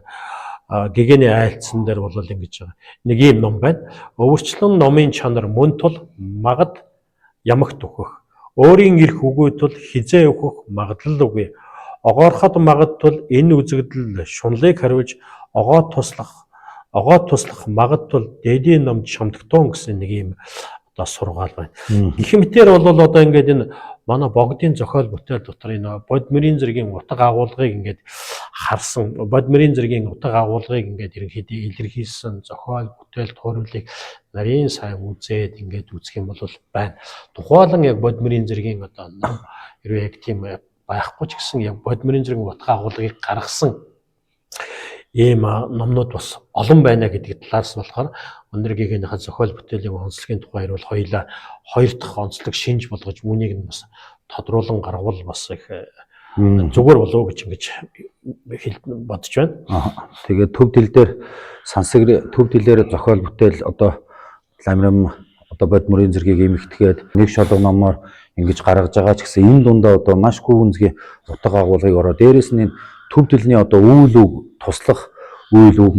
гэгэний айлцсан дээр бол ингэж байгаа. Нэг ийм ном байна. Өвөрчлөн номын чанар мөн тул магад ямагт өгөх. Өөрийн эрх үгүй тул хизээ өгөх магадлал үгүй. Огоорхот магад тул энэ үзэгдэл шунлыг хариулж огоо туслах магад тул дээдийн номд шамдагтун гэсэн нэг ийм одоо сургаал байна. Гэх мэтээр бол одоо ингээд энэ манай богдын зохиол бүтээл дотор энэ бодмөрийн зэргийн утга агуулгыг ингээд харсан, бодмөрийн зэргийн утга агуулгыг ингээд ерөнхийдөө илэрхийлсэн зохиол бүтээл тууруулыг нарийн сайн үзээд ингээд үзэх юм бол байна. Тухайлан яг бодмөрийн зэргийн одоо хэрвээ яг тийм байхгүй ч гэсэн яг бодмөрийн зэргийн утга агуулгыг гаргасан ийм номнууд бас олон байна гэдгийг талаарс болохоор өндөр гэгээнийхээ зохиол бүтээлийн онцлогийн тухайр бол хоёулаа хоёр дахь онцлог шинж болгож үүнийг нь бас тодруулан гаргавал бас их зүгээр болов гэж ингэж бодож байна. Тэгээд төв төл дээр төв төлөөр зохиол бүтээл одоо ламрам одоо бод мөрийн зэргийг эмхэтгээд нэг шолго номоор ингэж гаргаж байгаа ч гэсэн энэ дундаа одоо маш гүнзгий утга агуулгыг ороо. Дээрээс нь төв төлний одоо үйл үг туслах үйл үг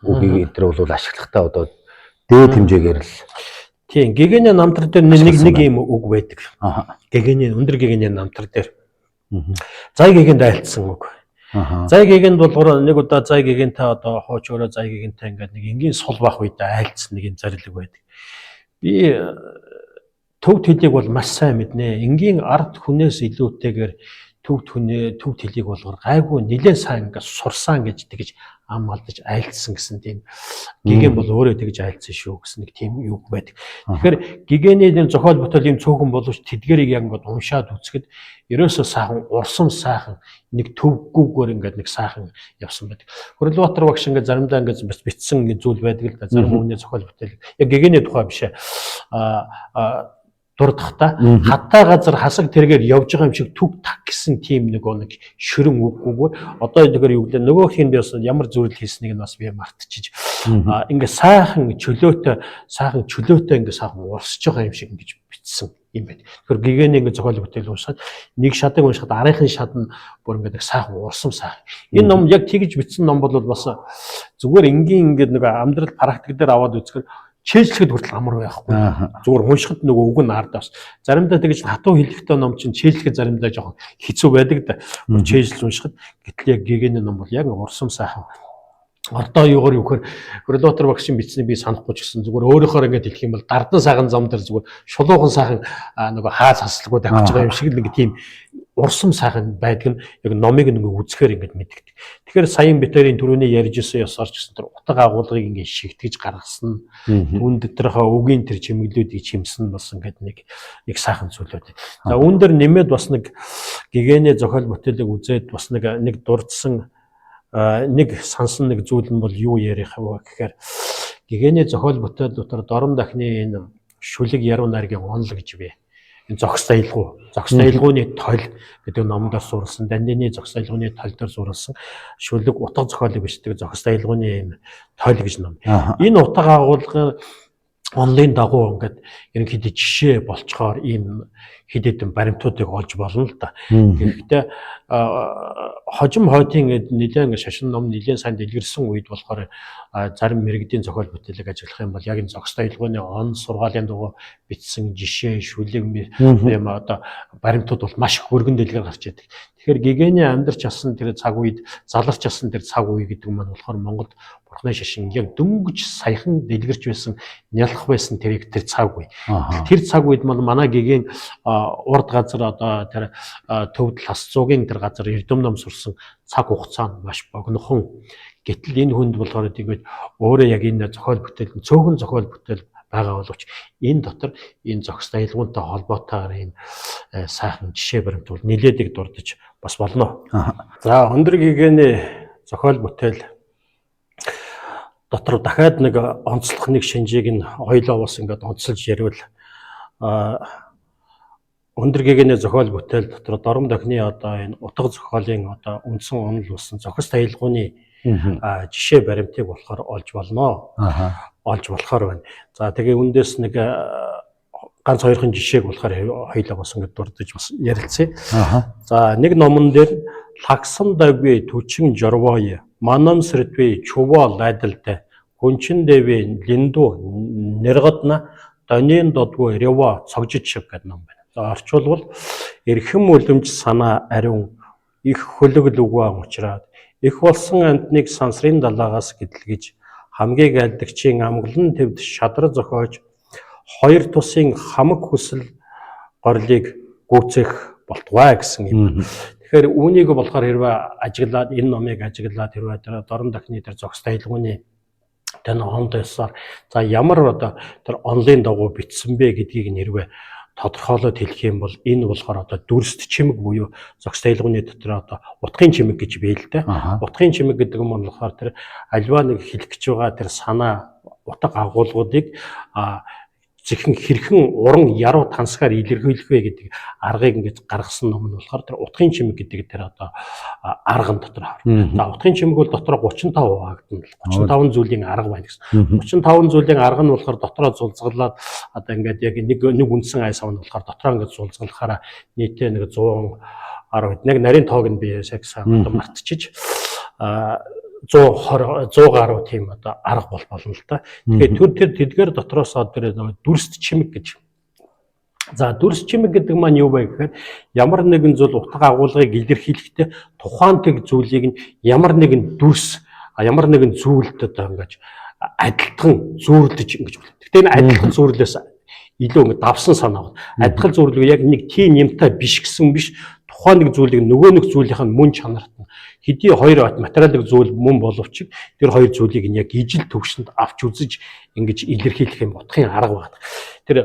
үгийг энэ бол ашиглахтаа одоо дээд хэмжээгээр л тийм гэгэний намтар дээр нэг ийм үг байдаг. Гэгэний өндөр гэгэний намтар дээр зай гэгэнд айлтсан үг. Зай гэгэнд болохоор нэг удаа зай гэгэнтэй одоо хооч өөрөө зай гэгэнтэй ингээд нэг энгийн сул бах үедээ айлтсан нэг юм зарилэг байдаг. Би төв төлийг бол маш сайн мэднэ. Энгийн ард хүнээс илүүтэйгээр төв төлийг болгоор гайгүй нэлээд сайн ингээд сурсан гэж тэгж ам алдаж айлтсан гэсэн тийм гэгэн бол өөрөө тэгж айлтсан шүү гэсэн нэг тийм үг байдаг. Тэгэхээр гэгэний зохиол бүтээл юм цөөхөн боловч тэдгэрийг яг ингээд уншаад үзэхэд ерөөсөө сайхан урсам сайхан нэг төвгүүгээр ингээд нэг сайхан явсан байдаг. Хөрлбаатар багш ингээд заримдаа ингээд бас битсэн зүйл байдаг л да. Зарим хүний зохиол бүтээл яг гэгэний тухай биш дурдахта хатаа газар хасаг тэргээр явж байгаа юм шиг түг так гэсэн тийм нэг ширэн үггүйгээр одоо тэгэхээр юу гэлээ нөгөөх нь бас ямар зүйл хийснийг нь бас би мартчихж ингээ сайхан чөлөөтэй ингээ сайхан урсж байгаа юм шиг ингэж битсэн юм байна. Тэгэхээр гэгэний ингээ зохиол бүтээл уншаад нэг шадаг уншихад арийнхын шат нь бүр ингээ сайхан урсам сайхан. Энэ ном яг тэгж битсэн ном бол бас зүгээр энгийн ингээ нэг амьдрал практик дээр аваад үзэхээр чэйжлэхэд хүртэл амар байхгүй. Зүгээр уншихад нөгөө үг нь ардаас. Заримдаа тэгж хатуу хэлэхтэй ном чинь чэйжлэхэд заримдаа жоохон хэцүү байдаг да. Чэйжлж уншихад гэтэл яг гэгэний ном бол яг урсам сайхан. Одоо юугаар юу гэхээр Хөрлбаатар багшийн бичсэнийг би санахгүй ч гэсэн зүгээр өөрөөхөө ингэж хэлэх юм бол дардан сайхан зам дээр зүгээр шулуухан сайхан нөгөө хаал хаслгууд авч байгаа юм шиг л нэг тийм урсам сайхан байдаг нь яг номыг нөгөө үзэхээр ингэж мэддэг. Тэгэхээр саяын битэрийн түрүүний ярьж исэн ёсоор ч гэсэн тэр утга агуулгыг ингэж шигтгэж гаргасан үн доторхоо үгийн тэр чимэглүүдийг чимсэн бас ингэж нэг сайхан зүйлүүд. За үүн дээр нэмээд бас нэг гэгэний зохиол бүтээлийг үзээд бас нэг дурдсан нэг сансан нэг зүйл нь бол юу ярих вэ гэхээр гэгэний зохиол бүтээл дотор Дорн дахны энэ шүлэг яруу найргийн онол гэж бий. Энэ зохис аялгууны тол гэдэг номдоор суурилсан, Дандины зохис аялгууны тол дээр суурилсан шүлэг утга зохиолыг бичдэг зохис аялгууны энэ тол гэж ном. Энэ утга агуулгын онлын дагуу ингээд ерөнхийдөө жишээ болцохоор ийм хэд хэдэн баримтуудыг олж болно л да. Гэхдээ хожим хойтын нэлээд шашин ном нэлээд сайн дэлгэрсэн үед болохоор зарим мэрэгдийн зохиол бүтээлийг ажиглах юм бол яг энэ зохис аялгууны он сургаалын дугуй бичсэн жишээ шүлэг юм одоо баримтууд бол маш их өргөн дэлгэр гарч идэг. Тэгэхээр гэгэний амьдарч асан тэр цаг үед заларч асан тэр цаг үе гэдэг нь болохоор Монголд бурхны шашин яг дөнгөж саяхан дэлгэрч байсан нялх байсан тэр цаг үе. Тэр цаг үед манай гэгийн урд газар одоо тэр төвд лас зуугийн тэр газар эрдэм ном сурсан цаг хугацаа нь маш богинохон. Гэтэл энэ хүнд болохоор тэгээд өөрөө яг энэ зохиол бүтээл цөөхөн зохиол бүтээл байгаа боловч энэ дотор энэ зохис аялгуунтай холбоотойгоор энэ сайхан жишээ баримтууд нэлээд их дурдж бас болно. За өндөр гэгэний зохиол бүтээл дотор дахиад нэг онцлох нэг шинжийг нь хоёлоо бас ингээд онцолж ярил. Өндөр гэгэний зохиол бүтээл дотор Дорн дахны одоо энэ утга зохиолын одоо үндсэн онол болсон зохис аялгууны жишээ баримтыг болохоор олж болно. Олж болохоор байна. За тэгээ үндээс нэг ганц хоёрхан жишээг болохоор хоёлаа бас ингэ дурдж бас ярилцъя. За нэг номон дээр лагсан давгүй түчин жорвой манам сэрдвэ чува лайдалтай хүнчин дэвэ линду нэргатна донийн додгүй рева цогжиж шиг гэдэг ном байна. За орчуулбал эрхэм үлэмж санаа ариун их хөлөг лүгвэн учраад их болсон амтныг сансрын далаагаас гэдлгэж хамгийн айлдагчийн амгалан төвд шадар зохиож хоёр тусын хамаг хүсэл горлыг гүйцэх болтугай гэсэн юм. Тэгэхээр үүнийг болохоор хэрвээ ажиглаад энэ номыг ажиглаад хэрвээ тэр Дорн дахны тэр зохис аялгууны тань онд ёсоор за ямар одоо тэр онлын дагуу бичсэн бэ гэдгийг нь хэрвээ тодорхойлоод хэлэх юм бол энэ болохоор одоо дүрст чимэг буюу зохис тайлгууны дотор одоо утгын чимэг гэж бий л дээ. Утгын чимэг гэдэг юм болохоор тэр альва нэг хэлэх гэж байгаа тэр санаа утга агуулгуудыг зөвхөн хэрхэн уран яруу тансгаар илэрхийлэх вэ гэдэг аргыг ингэж гаргасан ном нь болохоор тэр утгын чимэг гэдэг тэр одоо арган дотор харна. За утгын чимэг бол дотор 35 хуваагдана. 35 зүйлийн арга байна гэсэн. 35 зүйлийн арга нь болохоор дотроо зулцгалаад одоо ингээд яг нэг үндсэн ай сав нь болохоор дотроо ингээд зулцгалахаараа нийтээ нэг 110 нэг нарийн тоог нь би яг сайн мартчих 120 гаруй тийм одоо арга болно л да. Тэгэхээр тэр тэдгээр дотроос тэр дүрст чимэг гэж. За дүрст чимэг гэдэг маань юу вэ гэхээр ямар нэгэн зүйл утга агуулгыг илэрхийлэхдээ тухайн тэг зүйлийг нь ямар нэгэн дүрс ямар нэгэн зүйлд одоо ингэж адилхан зүйрлэж ингэж байна. Гэхдээ энэ адилхан зүйрлээс илүү ингэ давсан санаа. Адилхан зүйрлэг яг нэг тийм юмтай биш гэсэн биш. Тухайн нэг зүйлийг нөгөө нэг зүйлийнх нь мөн чанарт нь хэдий хоёр материалын зүйл мөн боловч тэр хоёр зүйлийг нь яг ижил төвшөнд авч үзэж ингэж илэрхийлэх юм утгын арга байна. Тэр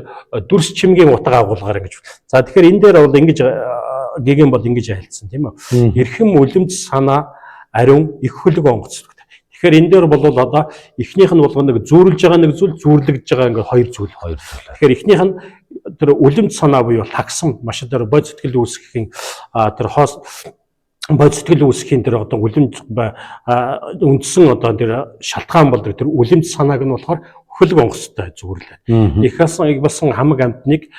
дүрс чимгийн утга агуулгаар ингэж. За тэгэхээр энэ дээр бол ингэж гэгэн бол ингэж айлцсан тийм үү. Эрхэм үлэмж санаа ариун их хөлөг онгоцдог. Тэгэхээр энэ дээр бол одоо эхнийх нь болгоо нэг зүүрлж байгаа нэг зүйл зүүрлэгдэж байгаа ингээ хоёр зүйл. Тэгэхээр эхнийх нь тэр үлэмж санаа буюу лагсан маш тэр бод сэтгэл үүсгэхийн тэр хоос бод сэтгэл үүсгэхийн тэр одоо үлэмж үндсэн одоо тэр шалтгаан болдог тэр үлэмж санааг нь болохоор хөлөг онгоцтой зүүрлээ. Их басан хамаг амтныг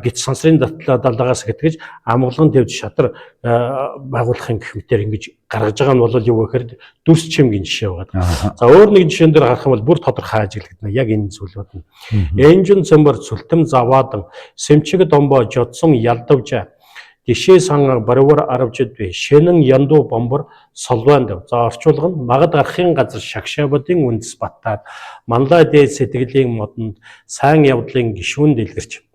гит сансрын далдагаас гэтгэж амгалан тавьж шатар байгуулахын гэх мэтээр ингэж гаргаж байгаа нь бол юу гэхээр дүрс чимгийн жишээ байгаа. За өөр нэг жишээн дээр харах юм бол бүр тодорхой ажиглагдана. Яг энэ зүйлүүд нь. Энжин цэмбэр цүлтэм заваадан сэмчиг домбо жодсон ялдавжа Дишээ сан баруур аравжид бай шэнэн янду бомбор солванд. За орчуулга нь магад гарахын газар шагшаабадын үндэс баттаад манлай дээд сэтгэлийн модонд сайн явдлын гишүүн дэлгэрч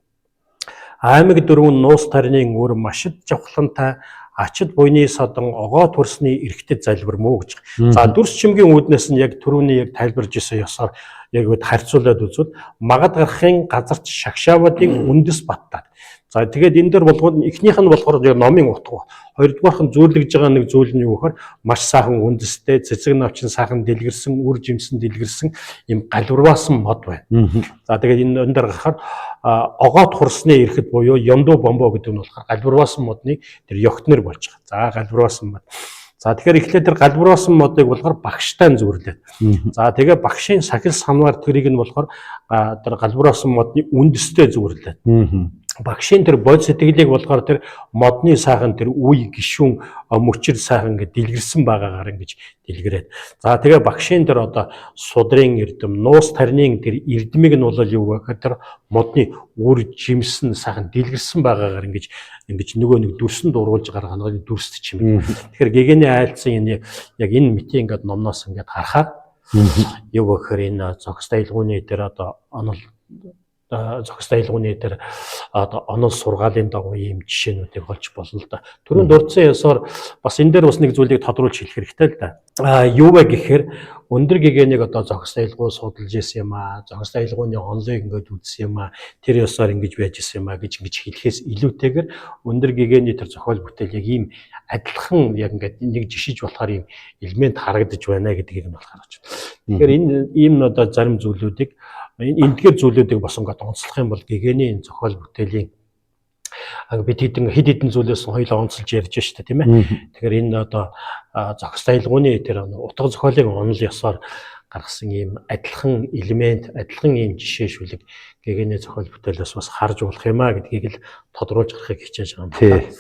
аймаг дөрвөн нуус тарины өр машид жавхлантай ачид буйны садан огоо төрсний эргэтэд залбир муу гэж. За дүрс чимгийн үүднээс нь яг түрүүний яг тайлбарж исэн ёсоор яг үд харьцуулаад үзвэл магад гарахын газарт шагшаабадын үндэс баттаад. За тэгээд энэ дээр болгоод эхнийх нь болохоор номын утга. Хоёрдугаарх нь зүүрлэгж байгаа нэг зүйл нь юу гэхээр маш сайхан үндэстэй, цэцэг навчин сайхан дэлгэрсэн, үр жимсэн дэлгэрсэн юм галбирваасан мод байна. За тэгээд энэ дээр гарахаар огоот хурсны эрэхэд буюу янду бомбо гэдэг нь болохоор галбирваасан модны тэр ёгтнэр болж байгаа. За галбирваасан мод. За тэгэхээр эхлээд тэр галбирваасан модыг болохоор багштай зүүрлээд. За тэгээ багшийн сахил санвар тэрийг нь болохоор тэр галбирваасан модны үндэстэй зүүрлээд. Багшийн тэр бод сэтгэлийг болохоор тэр модны сайхан тэр үе гишүүн мөчр сайхан гэж дэлгэрсэн байгаагаар ингэж дэлгэрээд. За тэгээ багшийн тэр одоо судрын эрдэм, нуус тарины тэр эрдмийг нь бол юу гэхээр тэр модны үр жимсэн сайхан дэлгэрсэн байгаагаар ингэж нөгөө нэг дүрсэнд уруулж гаргана дүрст чимэг. Тэгэхээр гэгэний айлцсан энэ яг энэ мэтийн ингээд номноос ингээд харахаар юу гэхээр энэ зохис тайлгууны тэр одоо онол зохис тайлгууны дээр одоо онол сургаалын дагуу ийм жишээнүүдийг олж болно л да. Түрүүнд дурдсан ясаар бас энэ дээр бас нэг зүйлийг тодруулж хэлэх хэрэгтэй л да. Юу вэ гэхээр өндөр гэгэнийг одоо зохис тайлгуу судалж исэн юм аа. Зохис тайлгууны онлыг ингээд үзсэн юм аа. Тэр ясаар ингэж байж исэн юм аа гэж хэлэхээс илүүтэйгээр өндөр гэгэний тэр зохиол бүтээл яг ийм адилхан яг ингээд нэг жишиж болохоор ийм элемент харагдаж байна гэдгийг нь болохоор гэж. Тэгэхээр энэ ийм одоо зарим зүйлүүдийг эндгээр зүйлүүдийг бас ингээд онцлох юм бол гэгэний энэ зохиол бүтээлийн бид хэд хэдэн зүйлээс хоёлоо онцолж ярьж штэ тийм ээ. Тэгэхээр энэ одоо зохис тайлгууны тэр утга зохиолыг онол ёсоор гаргасан ийм адилхан элемент, адилхан ийм жишээ шүлэг гэгэний зохиол бүтээлээс бас харж болох юм а гэдгийг л тодруулж гаргахыг хичээж байгаа юм байна.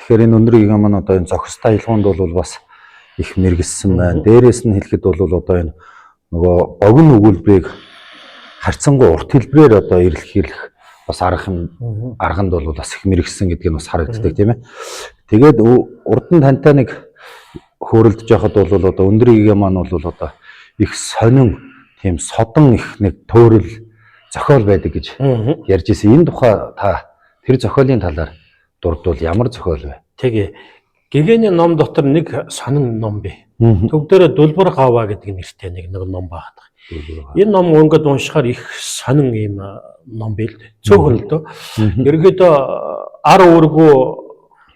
Тэгэхээр энэ өндөр гэгээ маань одоо энэ зохис тайлгуунд бол бас их мэргэлсэн байна. Дээрээс нь хэлэхэд бол одоо энэ нөгөө богино өгүүлбэрийг харьцангуй урт хэлбэрээр одоо ирэлхийлэх бас арганд бол бас их мэрэгсэн гэдгийг бас харагддаг тийм ээ. Тэгээд урд нь тантай нэг хөөрөлдөж яхад бол одоо өндөр гэгээ маань бол одоо их сонин тийм содон их нэг төөрөл зохиол байдаг гэж ярьж ирсэн. Энэ тухай та тэр зохиолын талаар дурдвал ямар зохиол вэ? Тэгээ Гэгэний ном дотор нэг сонин ном бий. Төвдөрө Дулбар гаваа гэдэг нэртэй нэг ном байгаа. Энэ ном өнгөд уншихаар их сонин юм ном бий л дээ. Цөөхөн л дөө. Ерөнхийдөө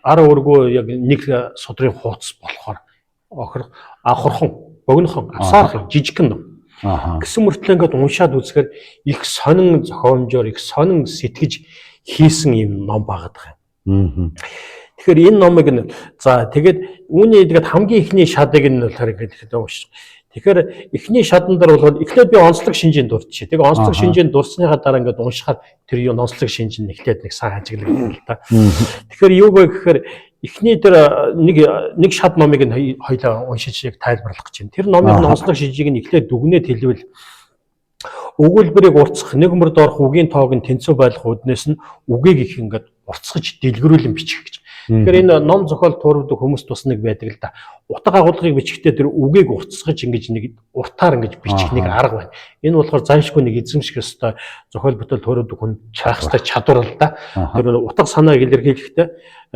ар өөргөө яг нэг судрын хуудас болохоор ахархан, богинохон, авсаархан жижигхэн ном. Гэсэн мөртлөө ингээд уншаад үзэхээр их сонин зохиомжоор их сонин сэтгэж хийсэн юм ном байгаа юм. Тэгэхээр энэ номыг тэгээд үүний хамгийн ихний шатыг нь болохоор ингээд уншиж. Тэгэхээр эхний шатан дээр бол эхлээд би онцлог шинжээнд дурдчихъя. Тэгээ онцлог шинжээнд дурсныхаа дараа ингээд уншихаар тэр юу онцлог шинж нь эхлээд нэг сайн ажиглагдана л да. Тэгэхээр юу вэ гэхээр эхний тэр нэг шат номыг нь хоёлаа уншиж яг тайлбарлах гэж байна. Тэр номын онцлог шинжийг нь эхлээд дүгнээд хэлвэл өгүүлбэрийг уртсах, нэг мөрд орох үгийн тоог нь тэнцүү байлгах үднээс нь үгийг их ингээд уртсгаж дэлгэрүүлэн бичих гэж. Тэгэхээр энэ ном зохиол туурвдаг хүмүүс тус нэг байдаг л да. Утга агуулгыг бичихдээ тэр үгийг уртсгаж ингэж нэг уртаар ингэж бичих нэг арга байна. Энэ болохоор заншгүй нэг эзэмших ёстой зохиол бүтээл туурвдаг хүн чаах ёстой чадвар л да. Тэр утга санааг илэрхийлэхдээ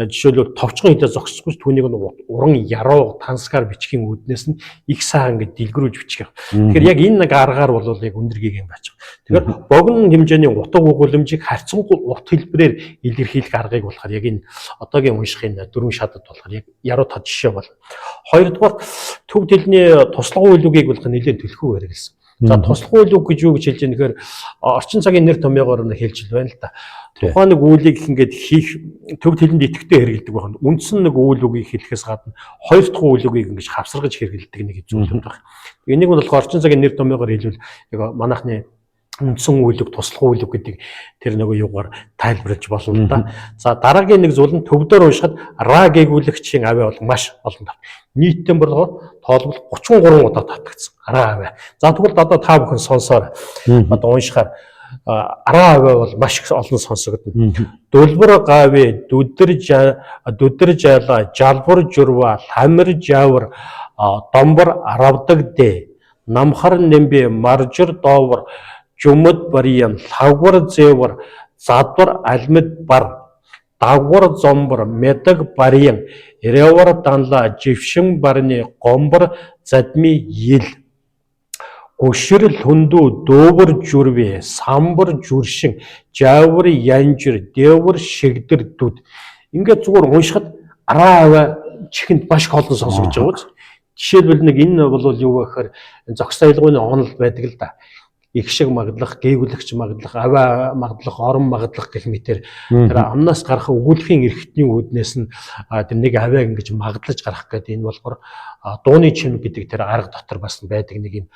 жишээлбэл товчхон хитэ зогсчихгүй түүнийг уран яруу тансгаар бичихийн үднээс нь их сайн ингэж дэлгэрүүлж бичих. Тэгэхээр яг энэ нэг аргаар бол яг өндөргийг юм бачих. Тэгэхээр богино хэмжээний утга өгүүлэмжийг харьцангуй урт хэлбэрээр илэрхийлэх аргыг болохоор яг энэ одоогийн унших энэ дөрвөн шатад болохоор яг яруу тод жишээ бол. Хоёрдугаар төв дэлний туслах үйл үгийг болох нэлээд төлхөө хэрэгэлсэн. За туслах үйл үг гэж юу гэж хэлж байгаа нөхөр орчин цагийн нэр томьёогоор нь хэлж байна л да. Тухайн нэг үйлийг ингээд хийх төв дэлэнд идэвхтэй хэрэгэлдэг байна. Үндсэн нэг үйл үгийг хэлэхээс гадна хоёр дахь үйл үгийг ингэж хавсаргаж хэрэгэлдэг нэг зүйл байна. Энийг нь болохоор орчин цагийн нэр томьёогоор хэлвэл яг манайхны үндсэн үйлэг, туслах үйлэг гэдэг тэр нэг юугаар тайлбарлаж болно л да. За дараагийн нэг зүйл нь төвдөр уншихад ра гээгүүлэгчийн авиа бол маш олон тав. Нийтдээ болохоор тоолбол 33 удаа татагдсан. Ра авиа. За тэгвэл одоо та бүхэн сонсоор одоо уншихаар ра авиа бол маш их олон сонсогдно. Дулбар гавь, дүдэр жала, жалбар журва, ламэр жавар, домбор аравдаг дэ, намхар нэмбэ, маржир доовор Жумад барьян, лавгар зэвар, задвар альмэд бар, дагвар зомбор, мэдэг барьян, ревар данла, жившин барны, гомбор задми ил. Гушир лунду, довар журве, самбар журшин, жавар янжир, девар шигдэр дүд. Ингээд зүгээр уншихад араа чихэнд баш олон сонсогдож байгаа биз. Жишээлбэл нэг энэ бол юу гэхээр зохис айлгууны онол байдаг л да. Их шиг магадлах, гээгүүлэгч магадлах, аваа магадлах, орон магадлах гэх мэтэр тэр амнаас гарах өгүүлэхийн эрхтний үүднээс нь тэр нэг аваа ингэж магадлаж гарах гэдэг энэ болохоор дууны чимэг гэдэг тэр арга дотор бас байдаг нэг юм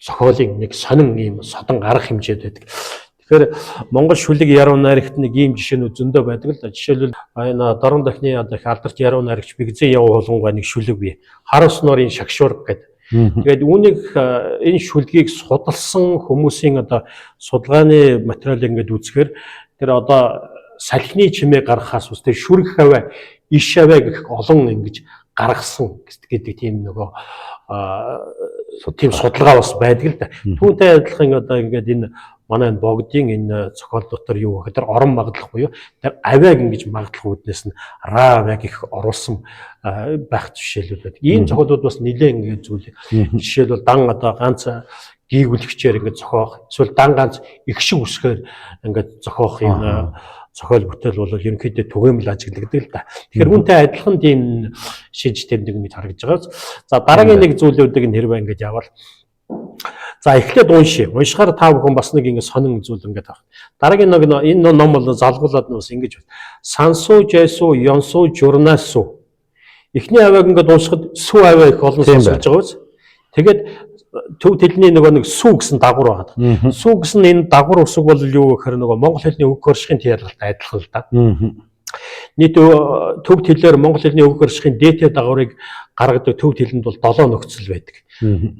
зохиолын нэг сонин ийм содон арга хэмжээд байдаг. Тэгэхээр Монгол шүлэг яруу найрагт нэг ийм жишээнүүд зөндөө байдаг л да. Жишээлбэл энэ Дорон дахны одоо их алдарч яруу найрагч Бигзээ Яв Хулгай нэг шүлэг бий. Хар ус нуурын шагшуурга гэдэг. Тэгээд үүнийг энэ шүлгийг судалсан хүмүүсийн одоо судалгааны материалыг ингээд үзэхээр тэр одоо салхины чимээ гаргахаас ус тэр шүрэг хаваа, иш хаваа гэх олон ингэж гаргасан гэдэг тийм нөгөө тийм судалгаа бас байдаг л да. Түүнтэй адилхан одоо ингээд энэ манай энэ богдын энэ зохиол дотор юу гэхээр тэр орон магадлах буюу тэр авиаг ингэж магадлах үүднээс нь ра авиаг их оруулсан байх жишээлүүд байдаг. Ийм зохиолууд бас нэлээд ингэ зүйл. Жишээлбэл дан одоо ганц гээгүүлэгчээр ингэ зохиох, эсвэл дан ганц их шиг үсгээр ингэ зохиох юм зохиол бүтээл бол ерөнхийдөө түгээмэл ажиглагддаг л да. Тэгэхээр үүнтэй адилхан тийм шинж тэмдэг харагдж байгаа. За дараагийн нэг зүйлүүдийг нэрвээ ингэж явал. За эхлээд уншихаар та бүхэн бас нэг ингэ сонин зүйл ингээд авах. Дараагийн нэг энэ ном бол залгуулад бас ингэж байна. Сансуу, жайсуу, ёнсуу, журнаасуу. Эхний авиаг ингээд уншихад сүү авиа их олон сонсож байгаа биз. Тэгээд төв дэлний нэг сүү гэсэн дагвар байгаа. Сүү гэсэн энэ дагвар үсэг бол юу гэхээр Монгол хэлний үг хөршхийн тиалгалтай адилхан л да. Нийт төв хэлээр Монгол хэлний үг хөршхийн дээтэй дагварыг гаргадаг төв хэлэнд бол 7 нөхцөл байдаг.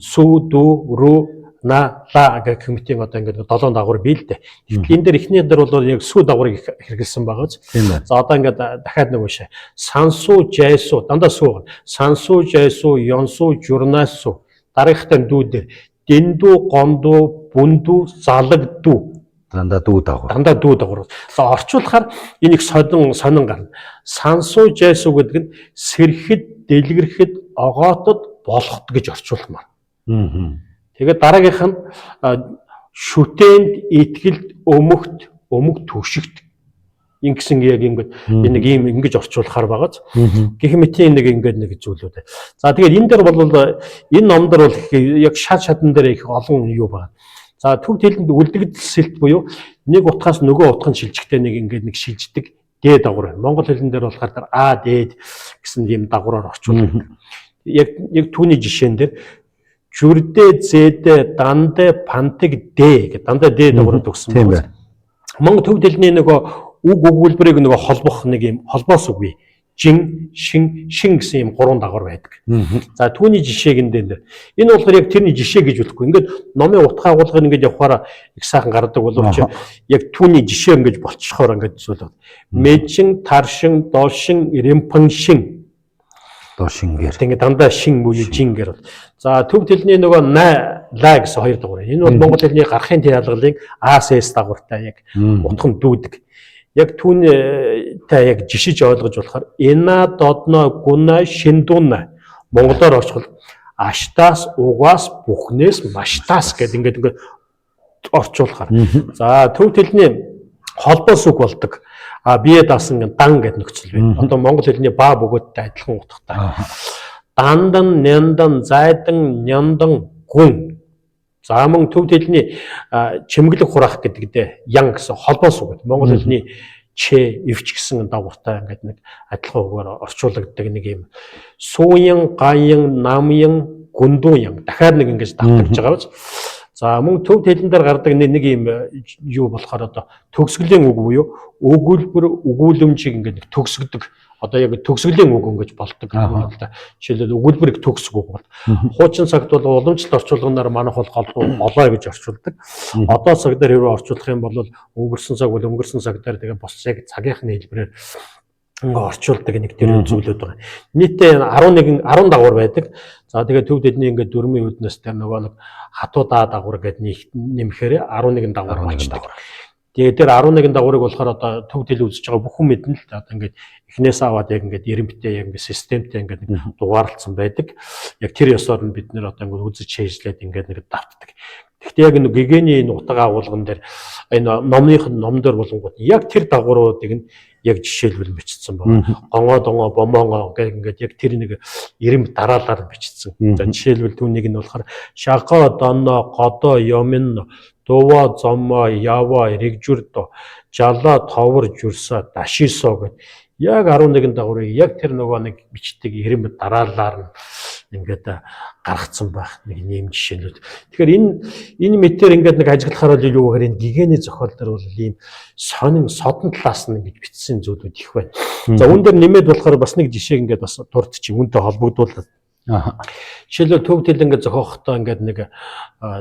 Сүү, дүү, рүү, на, ла гэх мэтийн одоо ингээд 7 дагвар бий л дээ. Тэгэхээр энэ дээр эхний дээр бол яг сүү дагварыг хэрэгэлсэн байгаа биз. За одоо ингээд дахиад нэг уншаа. Сансуу, жайсуу, дандаа сүү. Сансуу, жайсуу, ёнсуу, журнаасуу. Дараагийнхтай дүү дээр дэндүү, гондуу, бүндүү, залагдүү. Дандаа дүү дагавар. Дандаа дүү дагавар. За орчуулахаар энэ их сонин гарна. Сансуу жайсуу гэдэг нь сэрхэд, дэлгэрхэд, огоотод болгохд гэж орчуулмаар. Тэгээд дараагийнх нь шүтээнд, итгэлд, өмгт түшигт. Ингэсэн яг ингээд нэг ийм ингэж орчуулахаар байгааз. Гэх мэт нэг ингээд нэг зүйлүүд. За тэгээд энэ дээр бол энэ номдор бол яг шадан дээр их олон юу байна. За төв хэлэнд үлдэгдэл сэлт буюу нэг утгаас нөгөө утганд шилжихтэй нэг ингээд нэг шилждэг дээд дагавар байна. Монгол хэлэн дээр болохоор а дээд гэсэн ийм дагавраар орчуулдаг. Яг түүний жишээн дээр жүрдээ, зээдээ, дандаа, пантыг дэ гэдэг дандаа дээд дагавраар төгсөн байна. Монгол төв хэлний нөгөө үг өгүүлбэрийг нөгөө холбох нэг юм холбоос үгүй. Жин, шин гэсэн юм гурван дагавар байдаг. За түүний жишээг энэ энэ болохоор яг тэрний жишээ гэж хэлэхгүй. Ингээд номын утга агуулгыг ингээд явахаараа их сайхан гардаг боловч яг түүний жишээ ингэж болчихоор ингээд зүйл. Мэжин, таршин, доошин, ремпаншин. Доошингэр. Тэгээд дандаа шин буюу жингэр бол. За төв хэлний нөгөө ла гэсэн хоёр дагавар. Энэ бол монгол хэлний гарахын ялгалын АСС дагавартай яг утганд дүүдэг. Яг түүнтэй яг жишиж ойлгож болохоор эна додно гуна шиндуна монголоор орчвол аштаас угаас бүхнээс маштаас гэдэг ингээд орчуулахаар. За төв хэлний холбоос үг болдог. Бие даасан дан гэдэг нөхцөл байна. Одоо монгол хэлний ба бөгөөдтэй адилхан утгатай. Дандан, няндан, зайдан, няндан, гүн. За мөн төв хэлний чимэглэг хураах гэдэгтэй ян гэсэн холбоос үг. Монгол хэлний ч, эвч гэсэн дагавартай ингээд нэг адилхан үгээр орчуулагддаг нэг юм. Сууян, гаян, намян, гүндуян дахиад нэг ингэж давтагж байгаа биз. За мөн төв хэлэн дээр гардаг нэг юм юу болохоор одоо төгсгөлийн үг буюу өгүүлбэр, өгүүлэмжийг ингээд нэг төгсгдөг. Одоо яг төгсгөлийн үг ингэж болдог юм л да. Жишээлбэл өгүүлбэрийг төгсг үг бол. Хуучин цагт бол уламжлалт орчуулганаар манайх бол олоо гэж орчуулдаг. Одоо цаг дээр хэрвээ орчуулах юм бол өнгөрсөн цаг бол өнгөрсөн цаг дээр тэгээ бос яг цагийнхны хэлбэрээр ингээ орчуулдаг нэг тэр зүйлүүд байгаа. Нийтдээ 11 10 дагавар байдаг. За тэгээ төв хэлний ингээ дөрмийн үднэс дээр нөгөө нэг хатуу дагавар гэдэг нэмэхээр 11 дагавар болчихдог. Тэгээд тэр 11 дагаврыг болохоор одоо төв хэл үзэж байгаа бүх хүн мэднэ л одоо ингээд эхнээс аваад яг ингээд эрэмбтэй яг ингээд системтэй ингээд дугаарлцсан байдаг. Яг тэр ёсоор нь бид нэр одоо ингээд үзэж чэйжлээд ингээд нэг давтдаг. Гэхдээ яг нэг гигиений энэ утга агуулган дээр энэ ном дээр болонгууд яг тэр дагавруудыг нь яг жишээлбэл бичсэн байна. Гонгоо бомонгоо гэх ингээд яг тэр нэг эрэмб дараалаар бичсэн. За жишээлбэл түүнийг нь болохоор шагаа донно годо юмн дова зоммо ява рэгжүрдо жала товор жүрсө дашисо гэд яг 11 дагаврыг яг тэр нөгөө нэг бичдэг эрэмб дараалаар нь ингээд гаргацсан байх нэг нэм жишээнүүд. Тэгэхээр энэ мэтэр ингээд нэг ажиглахаар л юу гэхээр энэ гигиений зохиол дээр бол ийм сонин содон талаас нь ингэж бичсэн зүйлүүд их байна. За үүн дээр нэмээд болохоор бас нэг жишээ ингээд бас дурдчих үүнтэй холбогдуулаад. Жишээлбэл төв хэл ингээд зохиохдоо ингээд нэг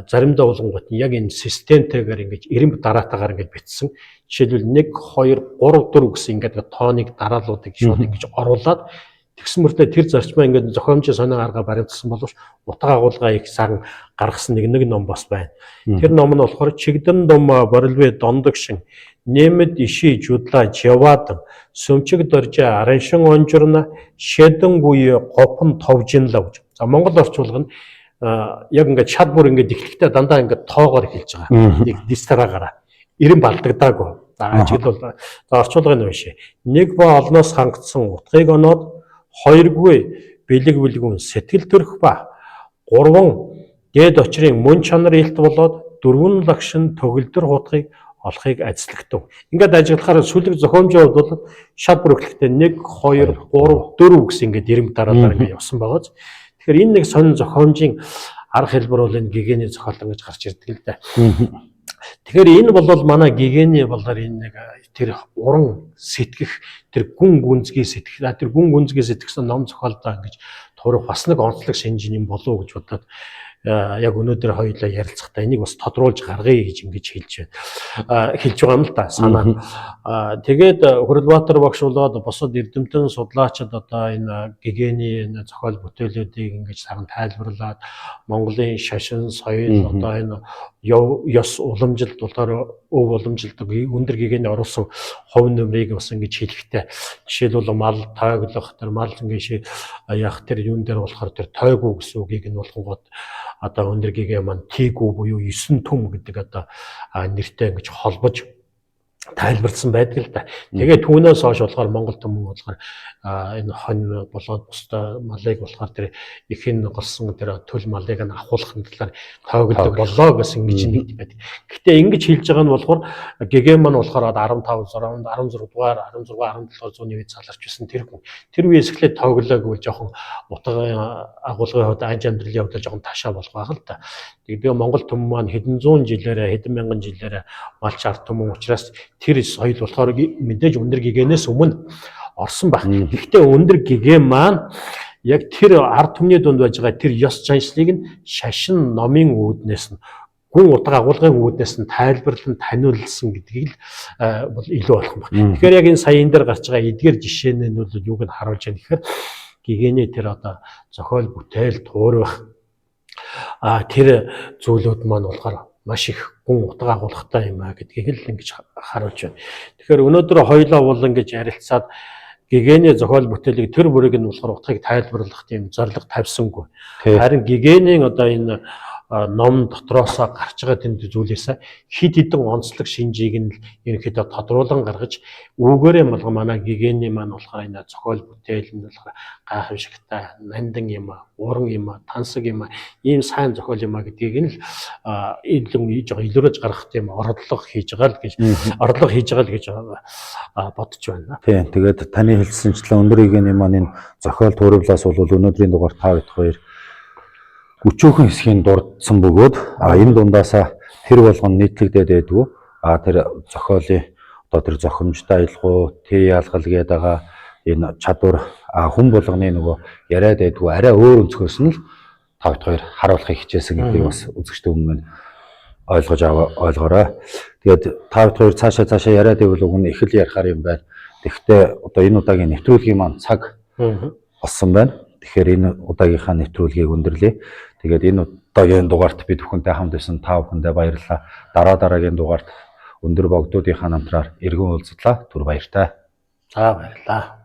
заримдаа болгонгот яг энэ системтэйгээр ингээд эрэмб дараатаагаар ингээд бичсэн. Жишээлбэл 1 2 3 4 гэсэн ингээд тооныг дараалуудыг шууд ингэж оруулаад тэгсэн мөртөө тэр зарчмаа ингээд зохиомжийн сонин арга баримтсан боловч утга агуулга их сайн гаргасан нэг ном бас байна. Тэр ном нь болохоор чигдэн дом борилвэ дондогшин нэмэд иши жудлаа жаваад сөмчиг доржа араншин онжурна шэдэн буюу гопн товжинлав. За монгол орчуулга нь яг ингээд шад бүр ингээд эхлэхдээ дандаа ингээд тоогоор эхэлж байгаа. Нэг дистараагаараа эрен балдагдаагүй. За ажиглал орчуулгын уншия. Нэг ба олноос хангацсан утгыг оноод хоёргүй бэлэг бэлгүүн сэтгэл төрөх ба гурван дээд очрын мөн чанар илт болоод дөрвөн лагшин төгөлдөр хутгийг олохыг ажислагтав. Ингээд ажиглахаар сүлэг зохиомжийн хувьд бол шат бүр эхлэхдээ 1 2 3 4 гэсэн ингээд эрэмб дараалал ингээд явсан байгааз. Тэгэхээр энэ нэг сонин зохиомжийн арга хэлбэр бол энэ гигиений зохиол гэж гарч ирдэг л да. Тэгэхээр энэ бол манай гигиений болоор энэ нэг тэр уран сэтгэх тэр гүн гүнзгий сэтгэх тэр гүн гүнзгий сэтгэсэн ном зохиолдоо ингэж турах бас нэг онцлог шинж юм болов уу гэж бодоод яг өнөөдөр хоёулаа ярилцахдаа энийг бас тодруулж гаргая гэж ингэж хэлж байгаа юм л да санаа. Тэгээд Хүрэлбаатар багш болоод бусад эрдэмтэн судлаачид одоо энэ гэгэний энэ зохиол бүтээлүүдийг ингэж саран тайлбарлаад Монголын шашин соёл одоо энэ ёс уламжилт болохоор өв уламжилт өндөр гэгэний оруулсан хувь нэмрийг бас ингэж хэлэхтэй. Жишээлбэл мал тойглох тэр мал ингэж яах тэр юун дээр болохоор тэр тойгуу гэсэн үгийг нь болгонгод одоо өндөр гэгээ маань тийгүү буюу 9 түм гэдэг одоо нэртэй ингэж холбож тайлбарлсан байдаг л да. Тэгээд түүнээс хойш болохоор Монгол түмэн болохоор энэ хонь болоод бусдаа малыг болохоор тэр ихэн голсон тэр төл малыг нь ахуулахын талаар тойгддог боллоо гэсэн ингэж нэг байдаг. Гэхдээ ингэж хэлж байгаа нь болохоор гэгээ маань болохоор 15 16 дугаар 16 17 зууны үед саларч байсан тэр хүн. Тэр үеэс эхлээд тойглоогүй жоохон утгын агуулгын хувьд анж амьдралын хувьд жоохон ташаа болох байгаа л да. Тэгээд Монгол түмэн маань хэдэн зуун жилээрээ хэдэн мянган жилээрээ малч ард түмэн учраас тэр соёл болохоор мэдээж өндөр гэгээнээс өмнө орсон баг. Гэхдээ өндөр гэгээ маань яг тэр ард түмний дунд байж байгаа тэр ёс заншлыг нь шашин номын үүднээс нь гүн утга агуулгын үүднээс нь тайлбарлан таниулсан гэдгийг л бол илүү болох юм байна. Тэгэхээр яг энэ сая энэ дээр гарч байгаа эдгээр жишээнүүд бол юуг нь харуулж байна гэхээр гэгээний тэр одоо зохиол бүтээл туурах тэр зүйлүүд маань болохоор маш их гүн утга агуулгатай юм а гэдгийг л ингэж харуулж байна. Тэгэхээр өнөөдөр хоёулаа бол ингэж ярилцаад гэгээний зохиол бүтээлийг тэр бүрийг нь болохоор утгыг тайлбарлах тийм зорилго тавьсангүй. Харин гэгээнийн одоо энэ ном дотроос гарч байгаа тэнд зүйлээс хид хідэн онцлог шинжийг нь ерөнхийдөө тодруулан гаргаж үүгээрээ малгай манай гэгээний маань болохоор энэ зохиол бүтээл нь болохоор гайхамшигтай нандин юм а, уран юм а, тансаг юм а, ийм сайн зохиол юм а гэдгийг нь л илрүүлж гаргах тийм орлого хийж байгаа л гэж бодож байна. Тийм. Тэгээд таны хэлсэнчлэн өндөр гэгээний маань энэ зохиол туурвлаас бол өнөөдрийн дугаар 5-2 өчөөхөн хэсгийн дурдсан бөгөөд энэ дундаасаа тэр болгон нийтлэгдээд байдгүй. Тэр зохиолын одоо тэр зохимжтой аялгау, тий ялгал гээд байгаа энэ чадвар хүн болгоны нөгөө яриад байдгүй арай өөр өнцгөөс нь л 5-2 харуулахыг хичээсэн гэдгийг бас үзэгчдээ өмнө ойлгоорой. Тэгээд 5-2 цаашаа яриад байвал уг нь их л ярихаар юм байна. Тэгэхдээ одоо энэ удаагийн нэвтрүүлгийн маань цаг болсон байна. Тэгэхээр энэ удаагийнхаа нэвтрүүлгийг өндөрлөе. Тэгээд энэ удаагийн дугаарт бид бүхэнтэй хамт байсан та бүхэндээ баярлалаа. Дараагийн дугаарт өндөр богдуудынхаа намтраар эргэн уулзлаа. Түр баяртай. За баярлалаа.